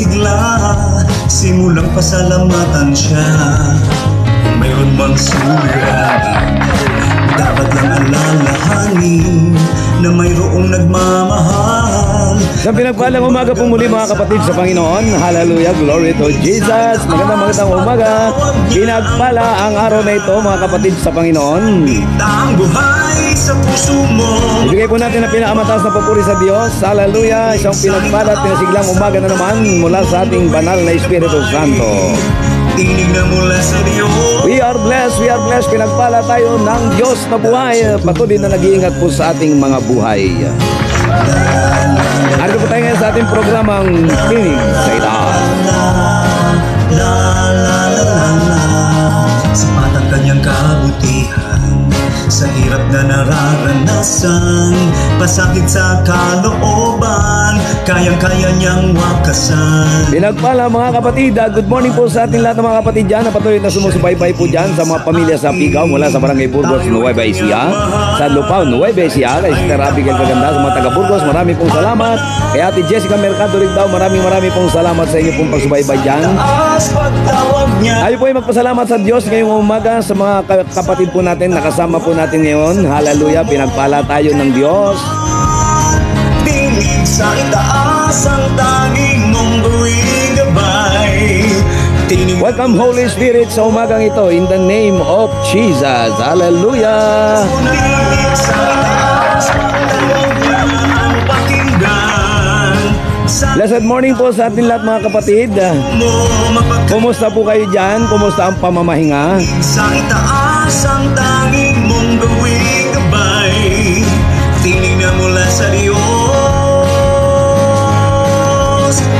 sigla, simulang pasalamatan siya. Kung mayroon mang sugat, dapat lang alalahanin na mayroong nagmamahal. Sa pinagpalang umaga po muli mga kapatid sa Panginoon. Hallelujah, glory to Jesus. Magandang umaga. Pinagpala ang araw na ito mga kapatid sa Panginoon. Ang buhay sa puso mo. Ibigay po natin ang pinakamataas na papuri sa Diyos. Hallelujah, isang pinagpala at pinasiglang umaga na naman mula sa ating banal na Espiritu Santo. Tinig na mula sa Diyos. We are blessed, pinagpala tayo ng Diyos na buhay. Patuloy na nag-iingat po sa ating mga buhay. Ano po tayo ngayon sa ating programang Tinig sa Itaas. Sapat ang kanyang kabutihan sa hirap na nararanasan, pasakit sa kalooban, kayang-kaya niyang wakasan. Pinagpala mga kapatid, good morning po sa ating lahat ng mga kapatid dyan na patuloy na sumusubaybay po dyan sa mga pamilya sa Pigaw mula sa Barangay Burgos, Nueva Ecija, sa Lupao, Nueva Ecija, kay Sister Abigail Kaganda, sa mga taga Burgos, marami pong salamat. Kay Ate Jessica Mercado Rigdao, marami pong salamat sa inyo pong pagsubaybay dyan. Tayo po ay magpasalamat sa Diyos ngayong umaga sa mga kapatid po natin, nakasama po natin ngayon. Hallelujah, pinagpala tayo ng Diyos. Tingin sa itaas ang tanging mong buwing gabay. Welcome Holy Spirit sa umagang ito in the name of Jesus. Hallelujah. Tingin sa itaas ang tanging pakinggan. Blessed morning po sa ating lahat mga kapatid. Kumusta po kayo dyan? Kumusta ang pamamahinga? Sa itaas ang tanging mong gawing gabay. Tinig na mula sa Diyos.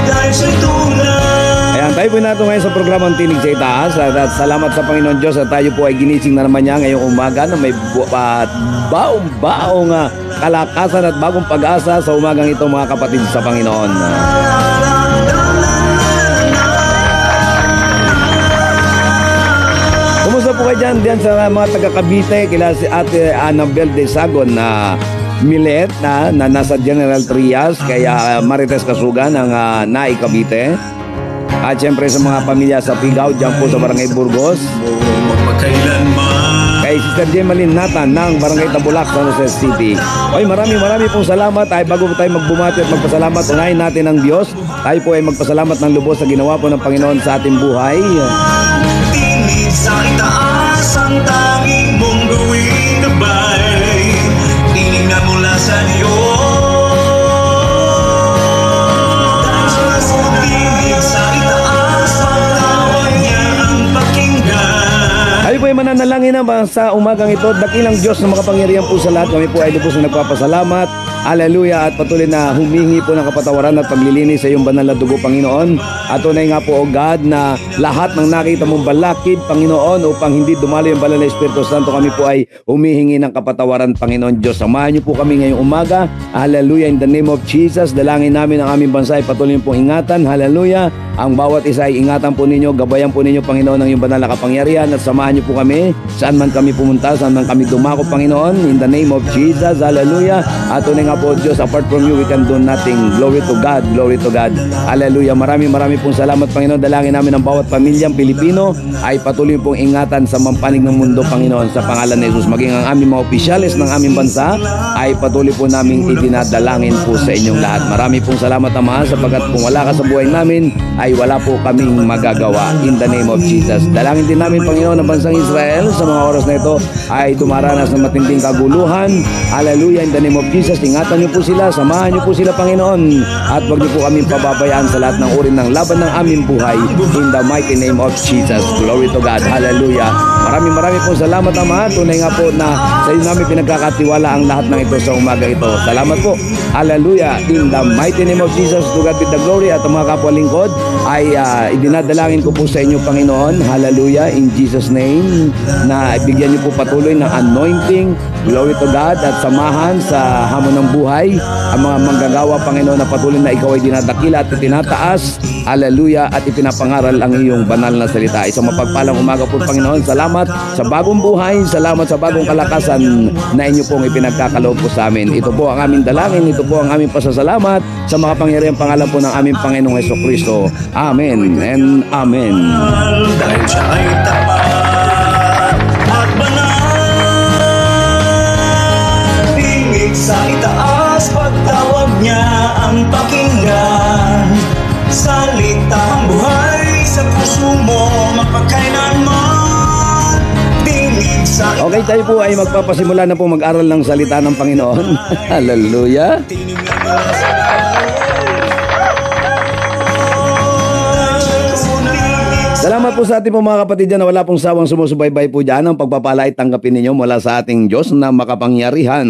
Dahil siya'y tunay. Ayan, tayo po natin ngayon sa programang Tinig sa Itaas. At salamat sa Panginoon Diyos at tayo po ay ginising na naman niya ngayong umaga na may baong kalakasan at bagong pag-asa sa umagang ito mga kapatid sa Panginoon. Kumusta po kayo dyan sa mga taga-Cavite, kila si Ate Annabel de Sagon na Milet na nasa General Trias, kaya Marites Kasugan ang Nai Cavite. At syempre sa mga pamilya sa Pigaw, dyan po sa Barangay Burgos. Kay Sister Gemaline Natan ng Barangay Tabulac, San Jose City. Ay, marami pong salamat. Ay, bago po tayo magbumati at magpasalamat, unahin natin ang Diyos. Tayo po ay magpasalamat ng lubos sa ginawa po ng Panginoon sa ating buhay. Tinig sa itaas ang tanging mong gawing gabay. Tinig na mula sa Diyos. Tinig sa itaas ang tawag niya ang pakinggan. Ay po ay mananalangin na sa umagang ito. Dakilang Diyos na makapangyarihan po sa lahat. Kami po ay lubos na nagpapasalamat. Hallelujah, at patuloy na humingi po ng kapatawaran at paglilinis sa iyong banal na dugo, Panginoon. At tunay nga po, O God, na lahat ng nakita mong balakid, Panginoon, upang hindi dumalo yung banal na Espiritu Santo, kami po ay humihingi ng kapatawaran, Panginoon Diyos. Samahan niyo po kami ngayong umaga. Hallelujah, in the name of Jesus. Dalangin namin ang aming bansa ay patuloy pong ingatan. Hallelujah. Ang bawat isa ay ingatan po ninyo, gabayan po ninyo, Panginoon, ng iyong banal na kapangyarihan. At samahan niyo po kami, saan man kami pumunta, saan man kami dumako, Panginoon, in the name of Jesus. Hallelujah. At tunay nga po, Diyos, apart from you, we can do nothing. Glory to God, glory to God. Hallelujah. Marami pong salamat, Panginoon. Dalangin namin ang bawat pamilyang Pilipino ay patuloy pong ingatan sa mampanig ng mundo, Panginoon, sa pangalan ni Jesus. Maging ang aming mga opisyalis ng aming bansa ay patuloy po naming idinadalangin po sa inyong lahat. Marami pong salamat, Ama, sapagkat kung wala ka sa buhay namin, ay wala po kaming magagawa. In the name of Jesus. Dalangin din namin, Panginoon, ang bansang Israel sa mga oras na ito ay dumaranas ng matinding kaguluhan. Hallelujah. In the name of Jesus. Ingatan niyo po sila, samahan niyo po sila, Panginoon, at wag niyo po kaming pababayaan sa lahat ng uri ng laban ng aming buhay, in the mighty name of Jesus. Glory to God. Hallelujah. Marami pong salamat, Ama. Tunay nga po na sa iyo namin pinagkakatiwala ang lahat ng ito sa umaga ito. Salamat po. Hallelujah. In the mighty name of Jesus, to God be the glory. At ang mga kapwa lingkod ay idinadalangin ko po sa inyo, Panginoon. Hallelujah. In Jesus' name, na ibigyan niyo po patuloy ng anointing. Glory to God. At samahan sa hamon ng buhay ang mga manggagawa, Panginoon, na patuloy na ikaw ay dinadakila at itinataas. Hallelujah. At ipinapangaral ang iyong banal na salita. Isang mapagpalang umaga po, Panginoon. Salamat salamat sa bagong buhay, salamat sa bagong kalakasan na inyo pong ipinagkakaloob po sa amin. Ito po ang aming dalangin, ito po ang aming pasasalamat sa mga pangyariang pangalan po ng aming Panginoong Hesukristo. Amen and Amen. Dahil siya ay tapat at banal, hingig sa itaas, pagtawag niya ang pakinggan. Salitang buhay sa puso mo, mapagkailanman. Tingin sa itaas. Okay, tayo po ay magpapasimula na po mag-aral ng salita ng Panginoon. Hallelujah. Salamat po sa ating po mga kapatid dyan na wala pong sawang sumusubaybay po dyan. Ang pagpapala ay tanggapin ninyo mula sa ating Diyos na makapangyarihan.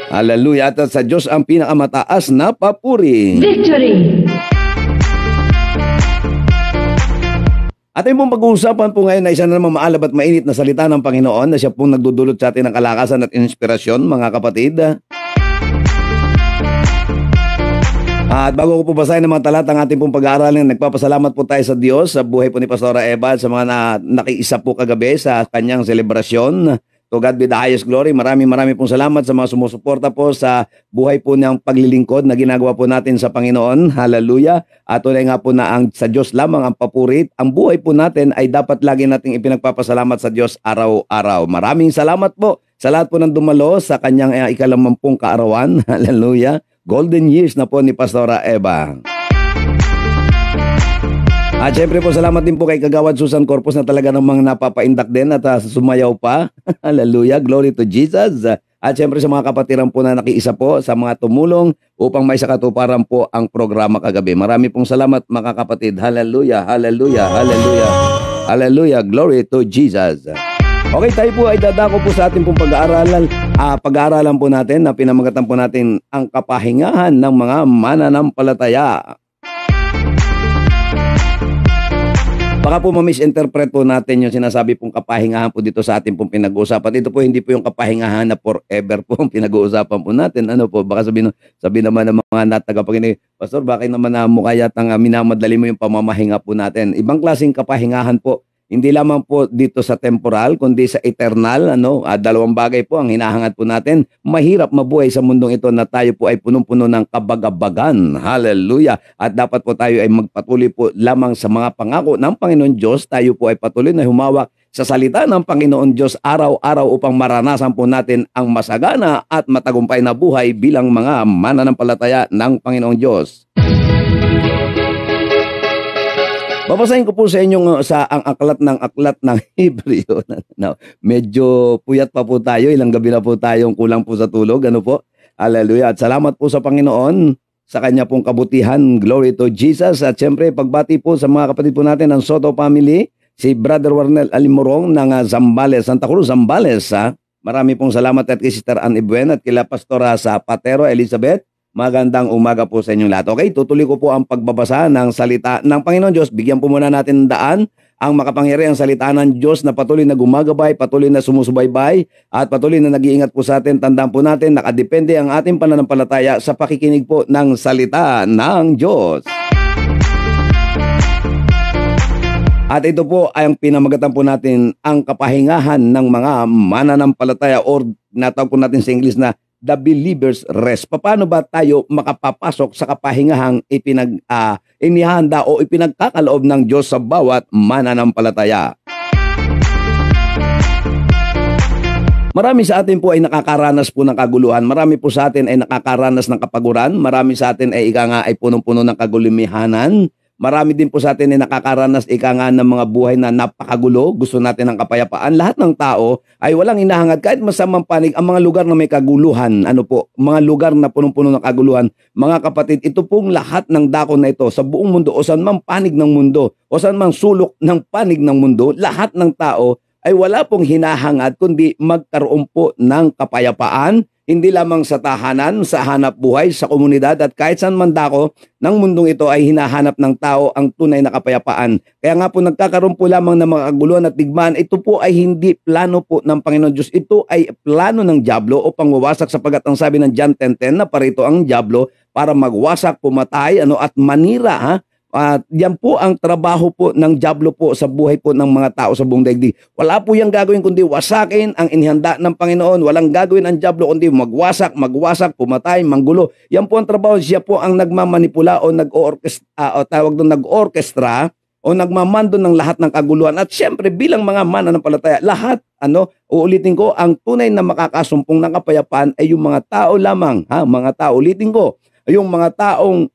Hallelujah. At sa Diyos ang pinakamataas na papuri. Victory! At yung pong pag-uusapan po ngayon na isa na naman maalab at mainit na salita ng Panginoon na siya pong nagdudulot sa atin ng kalakasan at inspirasyon, mga kapatid. At bago ko po basahin ng mga talatang ating pong pag-aaralan, nagpapasalamat po tayo sa Diyos sa buhay po ni Pastora Eva at sa mga nakiisa po kagabi sa kanyang selebrasyon. To God be the highest glory. Maraming pong salamat sa mga sumusuporta po sa buhay po niyang paglilingkod na ginagawa po natin sa Panginoon. Hallelujah. At tunay nga po na sa Diyos lamang ang papurit. Ang buhay po natin ay dapat lagi nating ipinagpapasalamat sa Diyos araw-araw. Maraming salamat po sa lahat po ng dumalo sa kanyang ikalampung kaarawan. Hallelujah. Golden years na po ni Pastora Eva. At syempre po salamat din po kay Kagawad Susan Corpus na talaga namang napapaindak din at sumayaw pa. Hallelujah, glory to Jesus. At syempre sa mga kapatiran po na nakiisa po sa mga tumulong upang may sakatuparan po ang programa kagabi. Marami pong salamat mga kapatid. Hallelujah, hallelujah, hallelujah. Hallelujah, glory to Jesus. Okay, tayo po ay dadako po sa ating pong pag-aaralan. Pag-aaralan po natin na pinamagatan po natin ang kapahingahan ng mga mananampalataya. Baka po ma-misinterpret po natin yung sinasabi pong kapahingahan po dito sa ating pong pinag-uusapan. Ito po hindi po yung kapahingahan na forever po ang pinag-uusapan po natin. Ano po, baka sabi naman ng mga natagapakinig, Pastor, bakit naman na mukha yatang minamadali mo yung pamamahinga po natin? Ibang klaseng kapahingahan po. Hindi lamang po dito sa temporal, kundi sa eternal. Dalawang bagay po ang hinahangad po natin. Mahirap mabuhay sa mundong ito na tayo po ay punong-puno ng kabagabagan. Hallelujah! At dapat po tayo ay magpatuloy po lamang sa mga pangako ng Panginoon Diyos. Tayo po ay patuloy na humawak sa salita ng Panginoon Diyos araw-araw upang maranasan po natin ang masagana at matagumpay na buhay bilang mga mananampalataya ng Panginoong Diyos. Babasahin ko po sa inyong ang aklat ng Hebreo. No, medyo puyat pa po tayo. Ilang gabi na po tayong kulang po sa tulog. Ano po? Hallelujah. At salamat po sa Panginoon sa kanya pong kabutihan. Glory to Jesus. At syempre, pagbati po sa mga kapatid po natin ng Soto family, si Brother Warnel Alimorong ng Zambales, Santa Cruz, Zambales. Marami pong salamat at kay Sister Ann Ibuen at kila Pastora sa Patero, Elizabeth. Magandang umaga po sa inyong lahat. Okay, tutuloy ko po ang pagbabasa ng salita ng Panginoon Diyos. Bigyan po muna natin daan ang makapangyarihang salita ng Diyos na patuloy na gumagabay, patuloy na sumusubaybay, at patuloy na nag-iingat po sa atin. Tandaan po natin, nakadepende ang ating pananampalataya sa pakikinig po ng salita ng Diyos. At ito po ay ang pinamagatan po natin ang kapahingahan ng mga mananampalataya or natawag po natin sa English na the believer's rest. Paano ba tayo makapapasok sa kapahingahang inihanda o ipinagkakaloob ng Diyos sa bawat mananampalataya? Marami sa atin po ay nakakaranas po ng kaguluhan. Marami po sa atin ay nakakaranas ng kapaguran. Marami sa atin ay ay punong-puno ng kagulumihanan. Marami din po sa atin ay nakakaranas ng mga buhay na napakagulo. Gusto natin ng kapayapaan. Lahat ng tao ay walang hinahangad kahit masamang panig ang mga lugar na may kaguluhan. Mga lugar na punong-puno ng kaguluhan. Mga kapatid, ito pong lahat ng dako na ito sa buong mundo o saan mang panig ng mundo o saan mang sulok ng panig ng mundo, lahat ng tao ay wala pong hinahangad kundi magkaroon po ng kapayapaan. Hindi lamang sa tahanan, sa hanap buhay, sa komunidad at kahit saan man dako ng mundong ito ay hinahanap ng tao ang tunay na kapayapaan. Kaya nga po nagkakaroon po lamang ng mga kaguluhan at digmaan. Ito po ay hindi plano po ng Panginoon Diyos. Ito ay plano ng dyablo o pangwawasak sapagkat ang sabi ng John 10:10 na parito ang dyablo para magwasak, pumatay at manira At yan po ang trabaho po ng dyablo po sa buhay po ng mga tao sa buong daigdig. Wala po yang gagawin kundi wasakin ang inihanda ng Panginoon. Walang gagawin ang dyablo kundi magwasak, pumatay, manggulo. Yan po ang trabaho. Siya po ang nagmamanipula o nag-orchestra o nagmamando ng lahat ng kaguluhan. At siyempre bilang mga mananampalataya, lahat, uulitin ko, ang tunay na makakasumpong ng kapayapaan ay yung mga tao lamang. Mga tao, ulitin ko, yung mga taong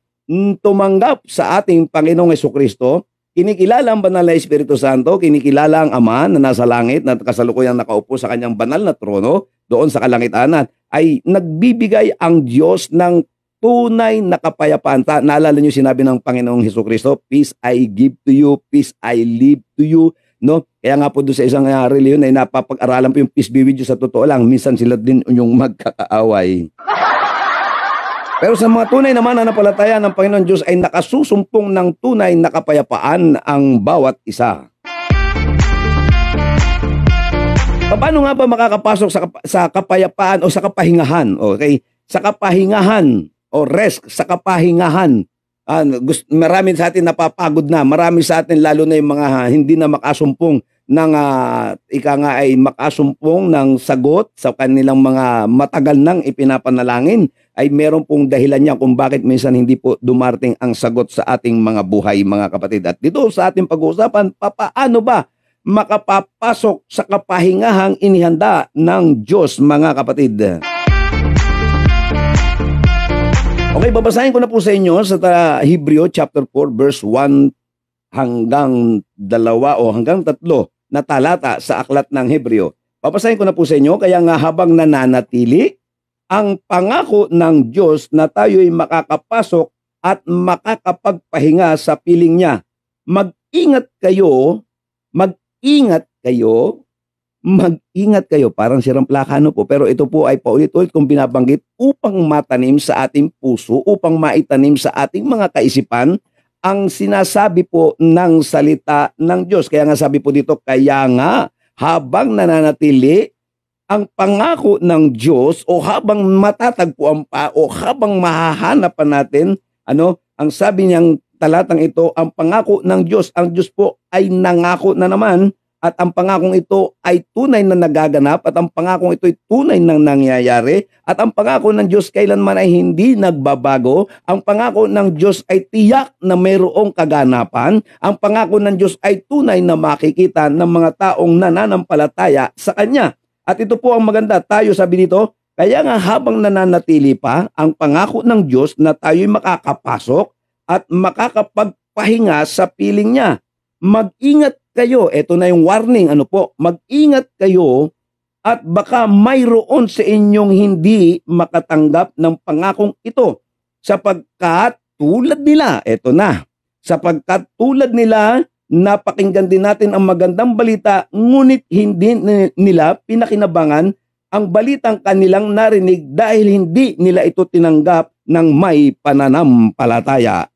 tumanggap sa ating Panginoong Hesukristo, kinikilala ang banal na Espiritu Santo, kinikilala ang Ama na nasa langit na kasalukuyang nakaupo sa kanyang banal na trono doon sa kalangitanan, ay nagbibigay ang Diyos ng tunay na kapayapaan. Naalala niyo sinabi ng Panginoong Hesukristo, peace I give to you, peace I leave to you. No? Kaya nga po doon sa isang reliyon ay napapag-aralan po yung peace be with you. Sa totoo lang, minsan sila din yung magkakaaway. Pero sa mga tunay na mananampalataya ng Panginoon Diyos ay nakasusumpong ng tunay na kapayapaan ang bawat isa. Paano nga ba makakapasok sa kapayapaan o sa kapahingahan? Okay? Sa kapahingahan o rest, sa kapahingahan. Marami sa atin napapagod na. Marami sa atin, lalo na yung mga hindi na makasumpong ng makasumpong ng sagot sa kanilang mga matagal nang ipinapanalangin, ay meron pong dahilan niya kung bakit minsan hindi po dumarating ang sagot sa ating mga buhay, mga kapatid. At dito sa ating pag-uusapan, paano ba makapapasok sa kapahingahang inihanda ng Diyos, mga kapatid? Okay, babasahin ko na po sa inyo sa Hebreo chapter 4 verse 1 hanggang 2 o hanggang 3 na talata sa aklat ng Hebreo. Babasahin ko na po sa inyo, kaya nga habang nananatili ang pangako ng Diyos na tayo'y makakapasok at makakapagpahinga sa piling niya, mag-ingat kayo, parang sirang plaka po, pero ito po ay paulit-ulit kong binabanggit upang matanim sa ating puso, upang maitanim sa ating mga kaisipan ang sinasabi po ng salita ng Diyos. Kaya nga sabi po dito, kaya nga habang nananatili ang pangako ng Diyos o habang matatagpuan pa o habang mahahanap pa natin, ang sabi niyang talatang ito, ang pangako ng Diyos, ang Diyos po ay nangako na naman at ang pangakong ito ay tunay na nagaganap at ang pangakong ito ay tunay na nangyayari at ang pangako ng Diyos kailanman ay hindi nagbabago. Ang pangako ng Diyos ay tiyak na mayroong kaganapan. Ang pangako ng Diyos ay tunay na makikita ng mga taong nananampalataya sa Kanya. At ito po ang maganda, tayo sabi dito, kaya nga habang nananatili pa ang pangako ng Diyos na tayo'y makakapasok at makakapagpahinga sa piling niya. Mag-ingat kayo, ito na yung warning, mag-ingat kayo at baka mayroon sa inyong hindi makatanggap ng pangakong ito sapagkat tulad nila, napakinggan din natin ang magandang balita, ngunit hindi nila pinakinabangan ang balitang kanilang narinig dahil hindi nila ito tinanggap ng may pananampalataya.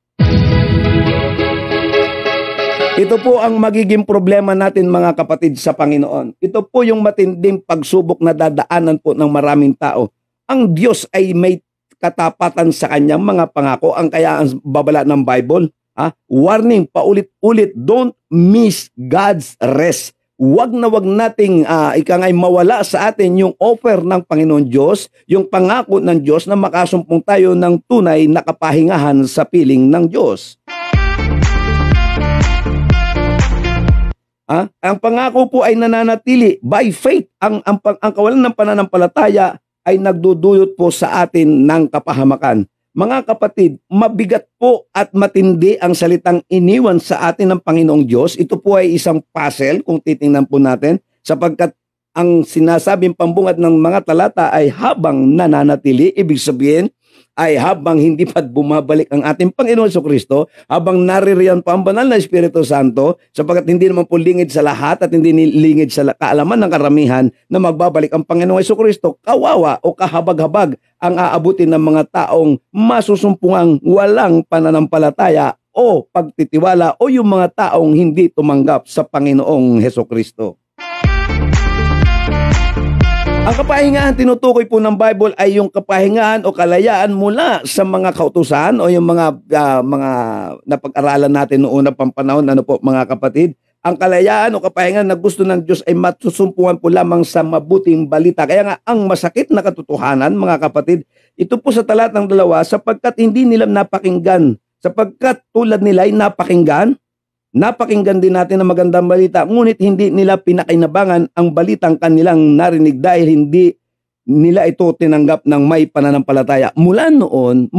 Ito po ang magiging problema natin, mga kapatid, sa Panginoon. Ito po yung matinding pagsubok na dadaanan po ng maraming tao. Ang Diyos ay may katapatan sa kanyang mga pangako, ang kaya ang babala ng Bible. Warning, paulit-ulit, don't miss God's rest. Wag nating mawala sa atin yung offer ng Panginoon Diyos, yung pangako ng Diyos na makasumpong tayo ng tunay na kapahingahan sa piling ng Diyos. Ang pangako po ay nananatili by faith. Ang kawalan ng pananampalataya ay nagdudulot po sa atin ng kapahamakan. Mga kapatid, mabigat po at matindi ang salitang iniwan sa atin ng Panginoong Diyos. Ito po ay isang puzzle kung titingnan po natin, sapagkat ang sinasabing pambungad ng mga talata ay habang nananatili, ibig sabihin ay habang hindi pa bumabalik ang ating Panginoon Jesucristo, habang naririyan pa ang banal na Espiritu Santo, sapagkat hindi naman po lingid sa lahat at hindi lingid sa kaalaman ng karamihan na magbabalik ang Panginoon Jesucristo, kawawa o kahabag-habag ang aabutin ng mga taong masusumpungang walang pananampalataya o pagtitiwala o yung mga taong hindi tumanggap sa Panginoong Jesucristo. Ang kapahingahan tinutukoy po ng Bible ay yung kapahingahan o kalayaan mula sa mga kautusan o yung mga napag-aralan natin noong unang panahon, ano po mga kapatid. Ang kalayaan o kapahingahan na gusto ng Diyos ay masusumpungan po lamang sa mabuting balita. Kaya nga ang masakit na katotohanan mga kapatid, ito po sa talatang 2, sapagkat hindi nila napakinggan, sapagkat tulad nila ay napakinggan din natin ang magandang balita, ngunit hindi nila pinakinabangan ang balitang kanilang narinig dahil hindi nila ito tinanggap ng may pananampalataya. Mula noon,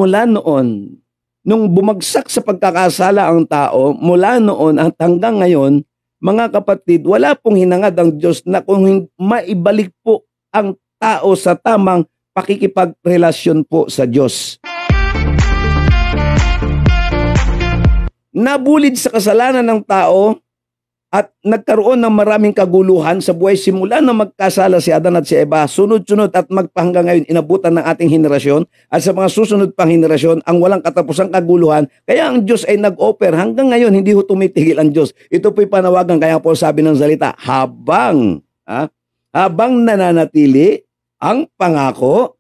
nung bumagsak sa pagkakasala ang tao, mula noon at hanggang ngayon, mga kapatid, wala pong hinangad ang Diyos na kung maibalik po ang tao sa tamang pakikipagrelasyon po sa Diyos. Nabulid sa kasalanan ng tao at nagkaroon ng maraming kaguluhan sa buhay simula na magkasala si Adan at si Eva, sunod-sunod at magpahanggang ngayon inabutan ng ating henerasyon at sa mga susunod pang henerasyon ang walang katapusang kaguluhan. Kaya ang Diyos ay nag-offer hanggang ngayon, hindi ho tumitigil ang Diyos. Ito po'y panawagan, kaya po sabi ng salita, habang nananatili ang pangako,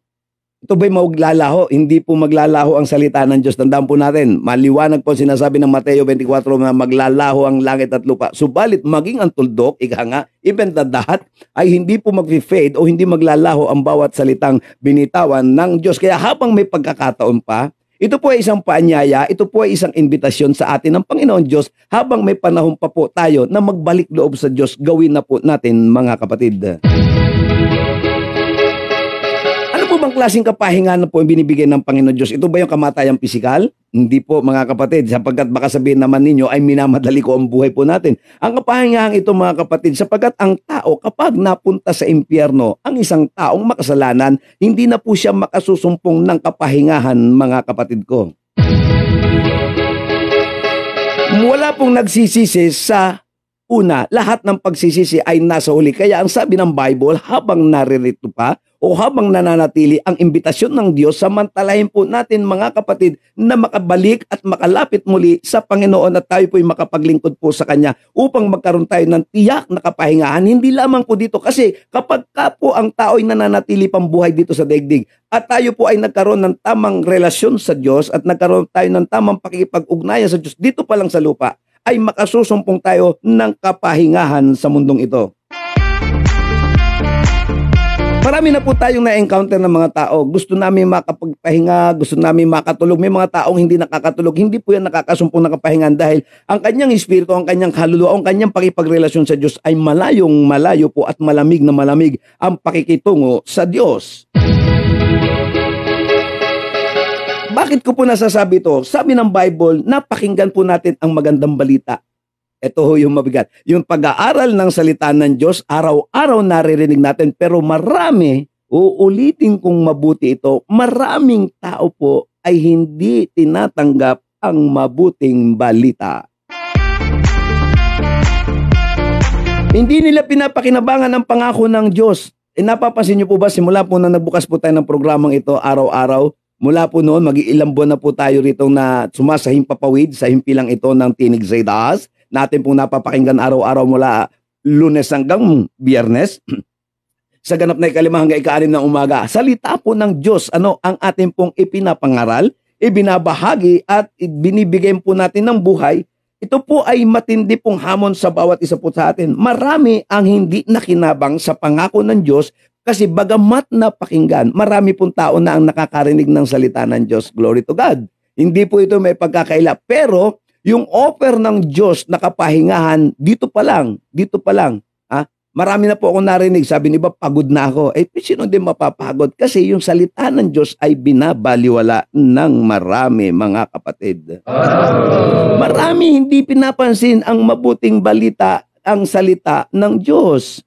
ito ba'y maglalaho? Hindi po maglalaho ang salita ng Diyos. Tandaan po natin, maliwanag po sinasabi ng Mateo 24 na maglalaho ang langit at lupa. Subalit maging ang tuldok, even the dahat, ay hindi po mag-fade o hindi maglalaho ang bawat salitang binitawan ng Diyos. Kaya habang may pagkakataon pa, ito po ay isang paanyaya, ito po ay isang imbitasyon sa atin ng Panginoon Diyos habang may panahon pa po tayo na magbalik loob sa Diyos, gawin na po natin mga kapatid. Ano bang klaseng kapahingahan na po ang binibigay ng Panginoon Diyos? Ito ba yung kamatayang pisikal? Hindi po mga kapatid, sapagkat baka sabihin naman ninyo ay minamadali ko ang buhay po natin. Ang kapahingahan ito mga kapatid, sapagkat ang tao kapag napunta sa impyerno, ang isang taong makasalanan, hindi na po siya makasusumpong ng kapahingahan mga kapatid ko. Wala pong nagsisisi sa una, lahat ng pagsisisi ay nasa huli. Kaya ang sabi ng Bible, habang naririto pa o habang nananatili ang imbitasyon ng Diyos, samantalahin po natin mga kapatid na makabalik at makalapit muli sa Panginoon at tayo po'y makapaglingkod po sa Kanya upang magkaroon tayo ng tiyak na kapahingahan. Hindi lamang po dito kasi kapag ka po ang tao ay nananatili pang buhay dito sa daigdig at tayo po ay nagkaroon ng tamang relasyon sa Diyos at nagkaroon tayo ng tamang pakikipag-ugnayan sa Diyos dito pa lang sa lupa, ay makasusumpong tayo ng kapahingahan sa mundong ito. Marami na po tayong na-encounter ng mga tao. Gusto namin makapagpahinga, gusto namin makatulog. May mga taong hindi nakakatulog. Hindi po yan nakakasumpong ng kapahingan dahil ang kanyang espiritu, ang kanyang kaluluwa, ang kanyang pakipagrelasyon sa Diyos ay malayong malayo po at malamig na malamig ang pakikitungo sa Diyos. Bakit ko po nasasabi ito? Sabi ng Bible, napakinggan po natin ang magandang balita. Ito ho yung mabigat. Yung pag-aaral ng salita ng Diyos, araw-araw naririnig natin, pero marami, uulitin kong mabuti ito, maraming tao po ay hindi tinatanggap ang mabuting balita. Hindi nila pinapakinabangan ang pangako ng Diyos. Napapansin niyo po ba, simula po na nagbukas po tayo ng programang ito araw-araw, mula po noon, mag-iilang buwan na po tayo rito na sumasahing papawid sa himpilang ito ng Tinig sa Itaas. Natin pong napapakinggan araw-araw mula Lunes hanggang Biyernes. Sa ganap na 5 hanggang 6 ng umaga. Salita po ng Diyos, ang ating pong ipinapangaral, ibinabahagi at binibigay po natin ng buhay. Ito po ay matindi pong hamon sa bawat isa po sa atin. Marami ang hindi nakinabang sa pangako ng Diyos kasi bagamat napakinggan, marami pong tao na ang nakakarinig ng salita ng Diyos. Glory to God. Hindi po ito may pagkakaila. Pero yung offer ng Diyos na kapahingahan, dito pa lang. Marami na po akong narinig. Sabi ni ba, pagod na ako. Sino din mapapagod? Kasi yung salita ng Diyos ay binabaliwala ng marami, mga kapatid. Marami hindi pinapansin ang mabuting balita, ang salita ng Diyos.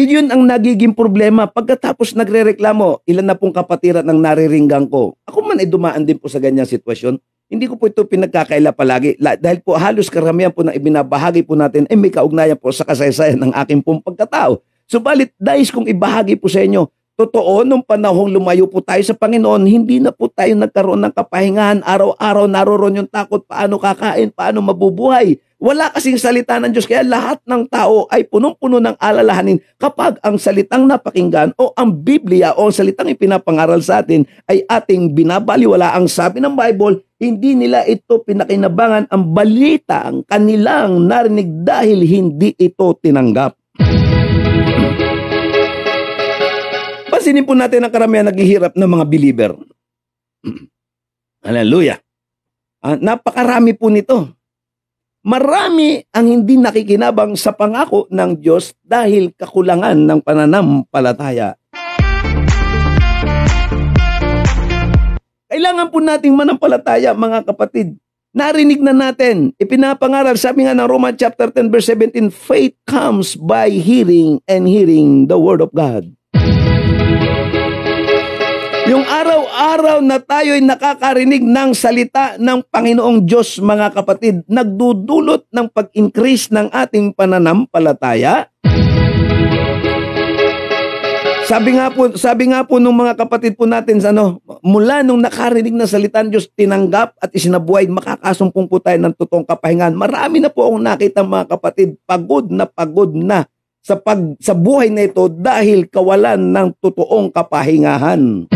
Yun ang nagiging problema. Pagkatapos nagrereklamo, ilan na pong kapatiran ang nariringgan ko. Ako man ay dumaan din po sa ganyang sitwasyon. Hindi ko po ito pinagkakaila palagi. Dahil po halos karamihan po na ibinabahagi po natin ay may kaugnayan po sa kasaysayan ng aking pong pagkatao. Subalit, dahil kong ibahagi po sa inyo, totoo, nung panahong lumayo po tayo sa Panginoon, hindi na po tayo nagkaroon ng kapahingahan. Araw-araw naroon yung takot, paano kakain, paano mabubuhay. Wala kasing salita ng Diyos, kaya lahat ng tao ay punong-puno ng alalahanin kapag ang salitang napakinggan o ang Biblia o ang salitang ipinapangaral sa atin ay ating binabaliwala. Ang sabi ng Bible, hindi nila ito pinakinabangan ang balita, ang kanilang narinig dahil hindi ito tinanggap. Pansinin po natin ang karamihan naghihirap ng mga believer. Hallelujah. Napakarami po nito. Marami ang hindi nakikinabang sa pangako ng Diyos dahil kakulangan ng pananampalataya. Kailangan po nating manampalataya, mga kapatid. Narinig na natin, ipinapangaral, sabi nga ng Romans chapter 10 verse 17, faith comes by hearing and hearing the word of God. Yung araw-araw na tayo'y nakakarinig ng salita ng Panginoong Diyos, mga kapatid, nagdudulot ng pag-increase ng ating pananampalataya. Sabi nga po nung mga kapatid po natin, mula nung nakarinig ng salita ng Diyos, tinanggap at isinabuhay, makakasumpong po tayo ng totoong kapahingan. Marami na po akong nakita, mga kapatid, pagod na sa buhay na ito dahil kawalan ng totoong kapahingahan.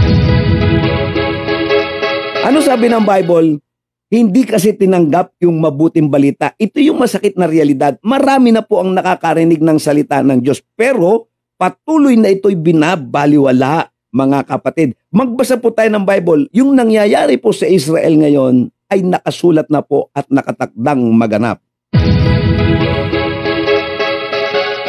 Ano sabi ng Bible? Hindi kasi tinanggap yung mabuting balita. Ito yung masakit na realidad. Marami na po ang nakakarinig ng salita ng Diyos, pero patuloy na ito'y binabaliwala, mga kapatid. Magbasa po tayo ng Bible. Yung nangyayari po sa Israel ngayon ay nakasulat na po at nakatakdang maganap.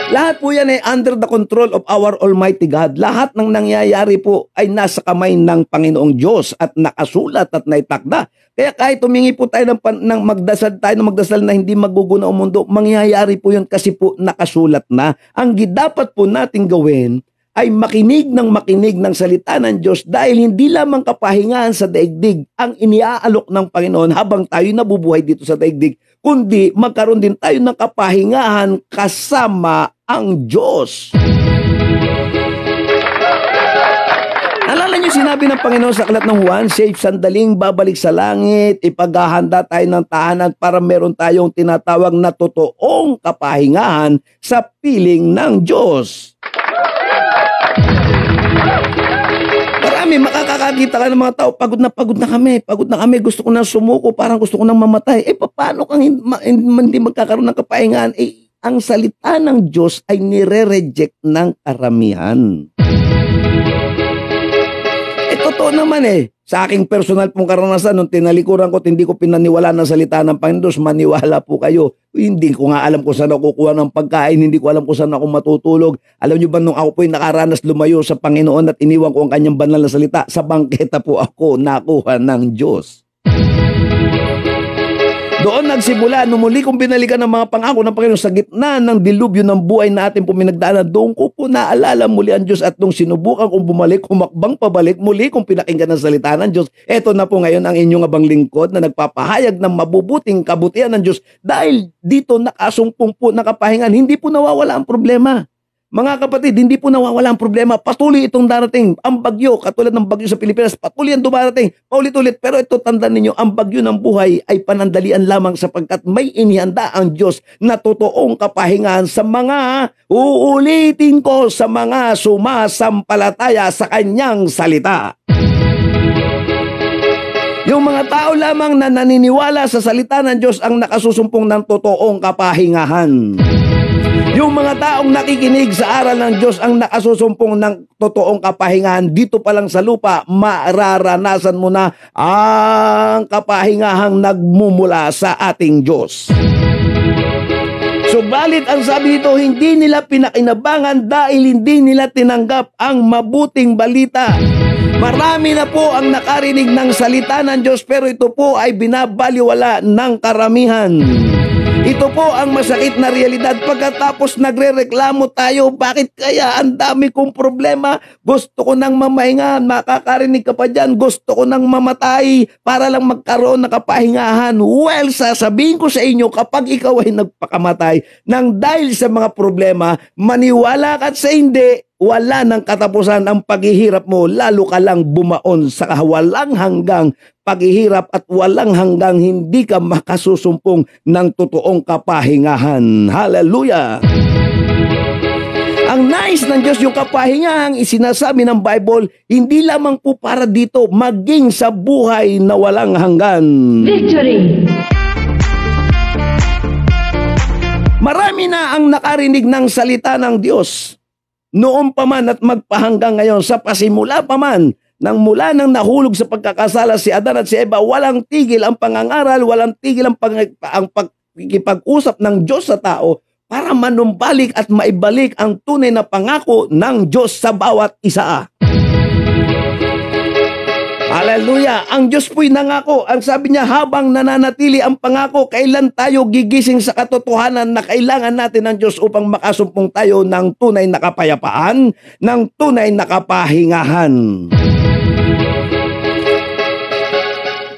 Lahat po yan ay under the control of our Almighty God. Lahat ng nangyayari po ay nasa kamay ng Panginoong Diyos at nakasulat at naitakda. Kaya kahit tumingi po tayo ng magdasal na hindi maguguna ang mundo, mangyayari po yun kasi po nakasulat na. Ang dapat po nating gawin ay makinig ng salita ng Diyos dahil hindi lamang kapahingahan sa daigdig ang iniaalok ng Panginoon habang tayo nabubuhay dito sa daigdig, kundi magkaroon din tayo ng kapahingahan kasama ang Diyos. Alala niyo sinabi ng Panginoon sa aklat ng Juan, safe sandaling babalik sa langit, ipaghahanda tayo ng tahanan para meron tayong tinatawag na totoong kapahingahan sa piling ng Diyos. Marami, makakakita ka ng mga tao, pagod na kami, gusto ko na sumuko, parang gusto ko nang mamatay. Paano kang hindi magkakaroon ng kapahingahan? Ang salita ng Diyos ay nire-reject ng karamihan. Totoo naman sa aking personal pong karanasan, nung tinalikuran ko at hindi ko pinaniwala ng salita ng Panginoon Diyos, maniwala po kayo. Hindi ko nga alam kung saan ako kukuha ng pagkain, hindi ko alam kung saan ako matutulog. Alam niyo ba, nung ako po'y nakaranas lumayo sa Panginoon at iniwan ko ang kanyang banal na salita, sa bangketa po ako nakuha ng Diyos. Doon nagsimula, nung muli kong binalikan ng mga pangako ng Panginoon sa gitna ng dilubyo ng buhay na ating po pinagdaanan, doon ko po naalala muli ang Diyos at nung sinubukan kong bumalik, humakbang pabalik, muli kong pinakinggan ng salita ng Diyos. Eto na po ngayon ang inyong abang lingkod na nagpapahayag ng mabubuting kabutihan ng Diyos dahil dito nakasumpong po nakapahingan, hindi po nawawala ang problema. Mga kapatid, hindi po nawawala ang problema. Patuloy itong darating. Ang bagyo, katulad ng bagyo sa Pilipinas, patuloy ang dumarating. Paulit-ulit. Pero ito, tandaan ninyo, ang bagyo ng buhay ay panandalian lamang sapagkat may inihanda ang Diyos na totoong kapahingahan sa mga, uulitin ko, sa mga sumasampalataya sa kanyang salita. Yung mga tao lamang na naniniwala sa salita ng Diyos ang nakasusumpong ng totoong kapahingahan. Yung mga taong nakikinig sa aral ng Diyos ang nakasusumpong ng totoong kapahingahan, dito pa lang sa lupa, mararanasan mo na ang kapahingahang nagmumula sa ating Diyos. Subalit ang sabi dito, hindi nila pinakinabangan dahil hindi nila tinanggap ang mabuting balita. Marami na po ang nakarinig ng salita ng Diyos pero ito po ay binabaliwala ng karamihan. Ito po ang masakit na realidad. Pagkatapos nagrereklamo tayo, bakit kaya ang dami kong problema? Gusto ko nang mamahinga, makakarinig ka pa dyan. Gusto ko nang mamatay para lang magkaroon ng kapahingahan. Well, sasabihin ko sa inyo, kapag ikaw ay nagpakamatay nang dahil sa mga problema, maniwala ka sa hindi, wala ng katapusan ang paghihirap mo, lalo ka lang bumaon sa walang hanggang paghihirap at walang hanggang hindi ka makasusumpong ng totoong kapahingahan. Hallelujah! Ang nais ng Diyos yung kapahingahang isinasabi ng Bible, hindi lamang po para dito, maging sa buhay na walang hanggan. Victory! Marami na ang nakarinig ng salita ng Diyos. Noon pa man at magpahanggang ngayon, sa pasimula pa man, nang mula nang nahulog sa pagkakasala si Adan at si Eva, walang tigil ang pangangaral, walang tigil ang pagkikipag-usap ng Diyos sa tao para manumbalik at maibalik ang tunay na pangako ng Diyos sa bawat isa. Hallelujah! Ang Diyos po'y nangako. Ang sabi niya, habang nananatili ang pangako, kailan tayo gigising sa katotohanan na kailangan natin ng Diyos upang makasumpong tayo ng tunay na kapayapaan, ng tunay na kapahingahan.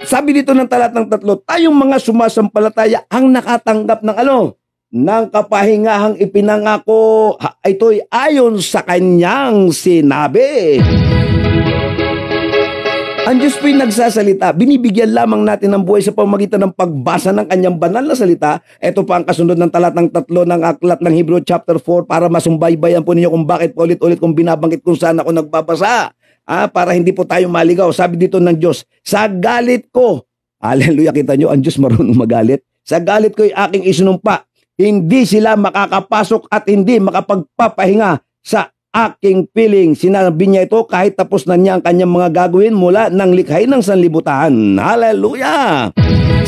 Sabi dito ng talatang 3, tayong mga sumasampalataya ang nakatanggap ng ng kapahingahang ipinangako, ito'y ayon sa kanyang sinabi. Ang Diyos po'y nagsasalita, binibigyan lamang natin ng buhay sa pamamagitan ng pagbasa ng kanyang banal na salita. Ito pa ang kasunod ng talatang 3 ng aklat ng Hebrew chapter 4 para masumbaybayan po ninyo kung bakit ulit-ulit kong binabanggit kung saan ako nagbabasa. Para hindi po tayo maligaw. Sabi dito ng Diyos, sa galit ko, hallelujah, kita nyo, ang Diyos marunong magalit. Sa galit ko'y aking isinumpa, hindi sila makakapasok at hindi makapagpapahinga sa aking piling. Sinabi niya ito kahit tapos na niya ang kanyang mga gagawin mula ng likhain ng sanlibutan. Hallelujah!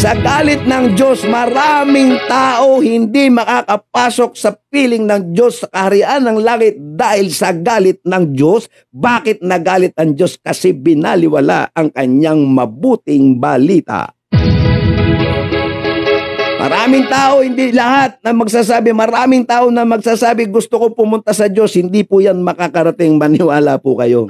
Sa galit ng Diyos, maraming tao hindi makakapasok sa piling ng Diyos sa kaharian ng langit dahil sa galit ng Diyos. Bakit nagalit ang Diyos? Kasi binaliwala ang kanyang mabuting balita. Maraming tao, hindi lahat na magsasabi, maraming tao na magsasabi, gusto ko pumunta sa Diyos, hindi po yan makakarating, maniwala po kayo.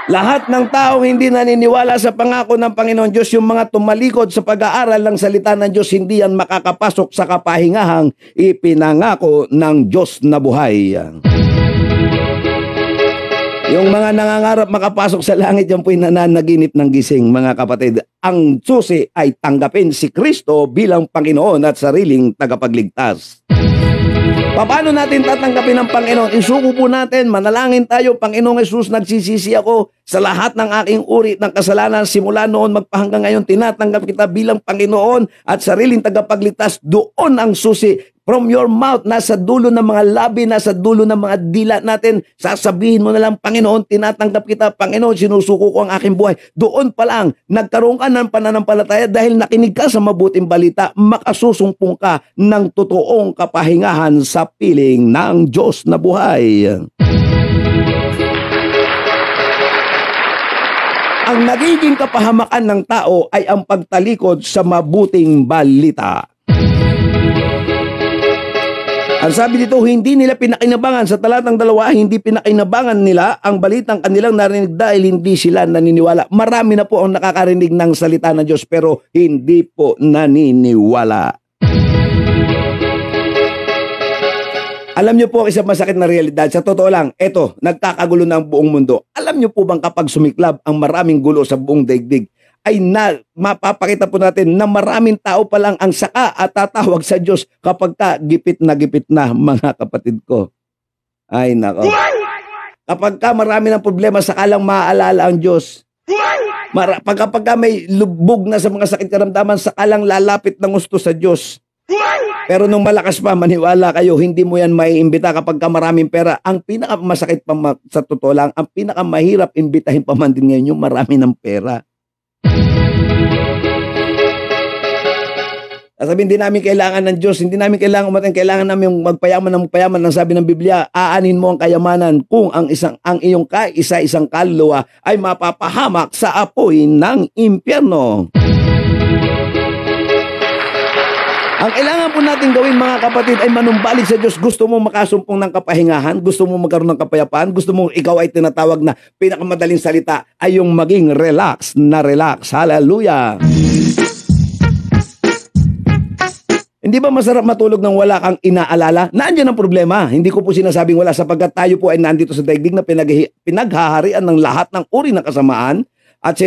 Lahat ng tao hindi naniniwala sa pangako ng Panginoon Diyos, yung mga tumalikod sa pag-aaral ng salita ng Diyos, hindi yan makakapasok sa kapahingahang ipinangako ng Diyos na buhay. Yung mga nangangarap makapasok sa langit, yan po'y nananaginip ng gising, mga kapatid. Ang susi ay tanggapin si Kristo bilang Panginoon at sariling tagapagligtas. Paano natin tatanggapin ng Panginoon? Isuko po natin, manalangin tayo, Panginoong Hesus, nagsisisi ako sa lahat ng aking uri ng kasalanan. Simula noon magpahanggang ngayon, tinatanggap kita bilang Panginoon at sariling tagapagligtas. Doon ang susi. From your mouth, nasa dulo ng mga labi, nasa dulo ng mga dila natin, sasabihin mo na lang, Panginoon, tinatanggap kita, Panginoon, sinusuko ko ang aking buhay. Doon pa lang, nagkaroon ka ng pananampalataya dahil nakinig ka sa mabuting balita, makasusumpong ka ng totoong kapahingahan sa piling ng Diyos na buhay. Ang nagiging kapahamakan ng tao ay ang pagtalikod sa mabuting balita. Ang sabi dito, hindi nila pinakinabangan. Sa talatang 2, hindi pinakinabangan nila ang balitang kanilang narinig dahil hindi sila naniniwala. Marami na po ang nakakarinig ng salita ng Diyos pero hindi po naniniwala. Alam niyo po ang isang masakit na realidad. Sa totoo lang, eto, nagkakagulo na ang buong mundo. Alam niyo po bang kapag sumiklab ang maraming gulo sa buong daigdig, ay mapapakita po natin na maraming tao pa lang ang saka at tatawag sa Diyos kapag gipit na mga kapatid ko. Ay nako. Kapag marami ng problema, saka lang maaalala ang Diyos. Kapag may lubog na sa mga sakit karamdaman, saka lang lalapit ng gusto sa Diyos. Pero nung malakas pa, maniwala kayo, hindi mo yan maiimbita kapag maraming pera. Ang pinakamasakit pa sa totoo lang, ang pinakamahirap imbitahin pa man din ngayon yung marami ng pera. Sabihin, hindi namin kailangan ng Diyos, hindi namin kailangan kailangan namin magpayaman ng magpayaman. Ang sabi ng Biblia, aanin mo ang kayamanan kung ang iyong kaisa-isang kaluluwa ay mapapahamak sa apoy ng impyerno. Ang kailangan po natin gawin, mga kapatid, ay manumbalik sa Diyos. Gusto mo makasumpong ng kapahingahan? Gusto mo magkaroon ng kapayapaan? Gusto mo ikaw ay tinatawag na pinakamadaling salita ay yung maging relax na relax. Hallelujah! Hindi ba masarap matulog nang wala kang inaalala? Nandiyan ang problema. Hindi ko po sinasabing wala sapagkat tayo po ay nandito sa daigdig na pinaghaharian ng lahat ng uri ng kasamaan. At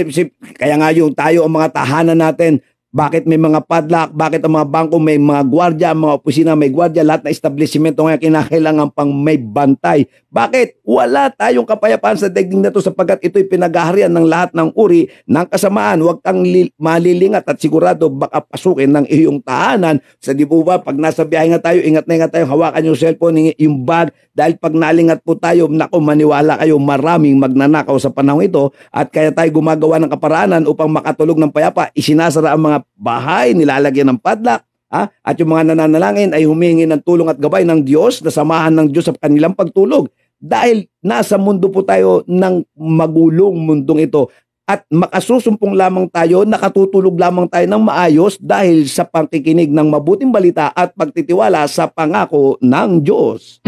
kaya nga yung tayo ang mga tahanan natin. Bakit may mga padlock? Bakit ang mga bangko may mga gwardya, mga opisina may gwardya, lahat na establishmento ngayon kinakailangan pang may bantay. Bakit? Wala tayong kapayapaan sa daigdig na to sapagkat ito'y pinaghaharian ng lahat ng uri ng kasamaan. Huwag kang malilingat at sigurado baka pasukin ng iyong tahanan. Sa di po ba, pag nasa biyahe nga tayo, ingat na tayo, hawakan yung cellphone, yung bag, dahil pag nalingat po tayo, naku, maniwala kayo, maraming magnanakaw sa panahon ito at kaya tayo gumagawa ng kaparaanan upang makatulog ng payapa, isinasara ang mga bahay, nilalagyan ng padlock, at yung mga nananalangin ay humingi ng tulong at gabay ng Diyos na samahan ng Diyos sa kanilang pagtulog. Dahil nasa mundo po tayo ng magulong mundong ito at makasusumpong lamang tayo, nakatutulog lamang tayo ng maayos dahil sa pagkikinig ng mabuting balita at pagtitiwala sa pangako ng Diyos.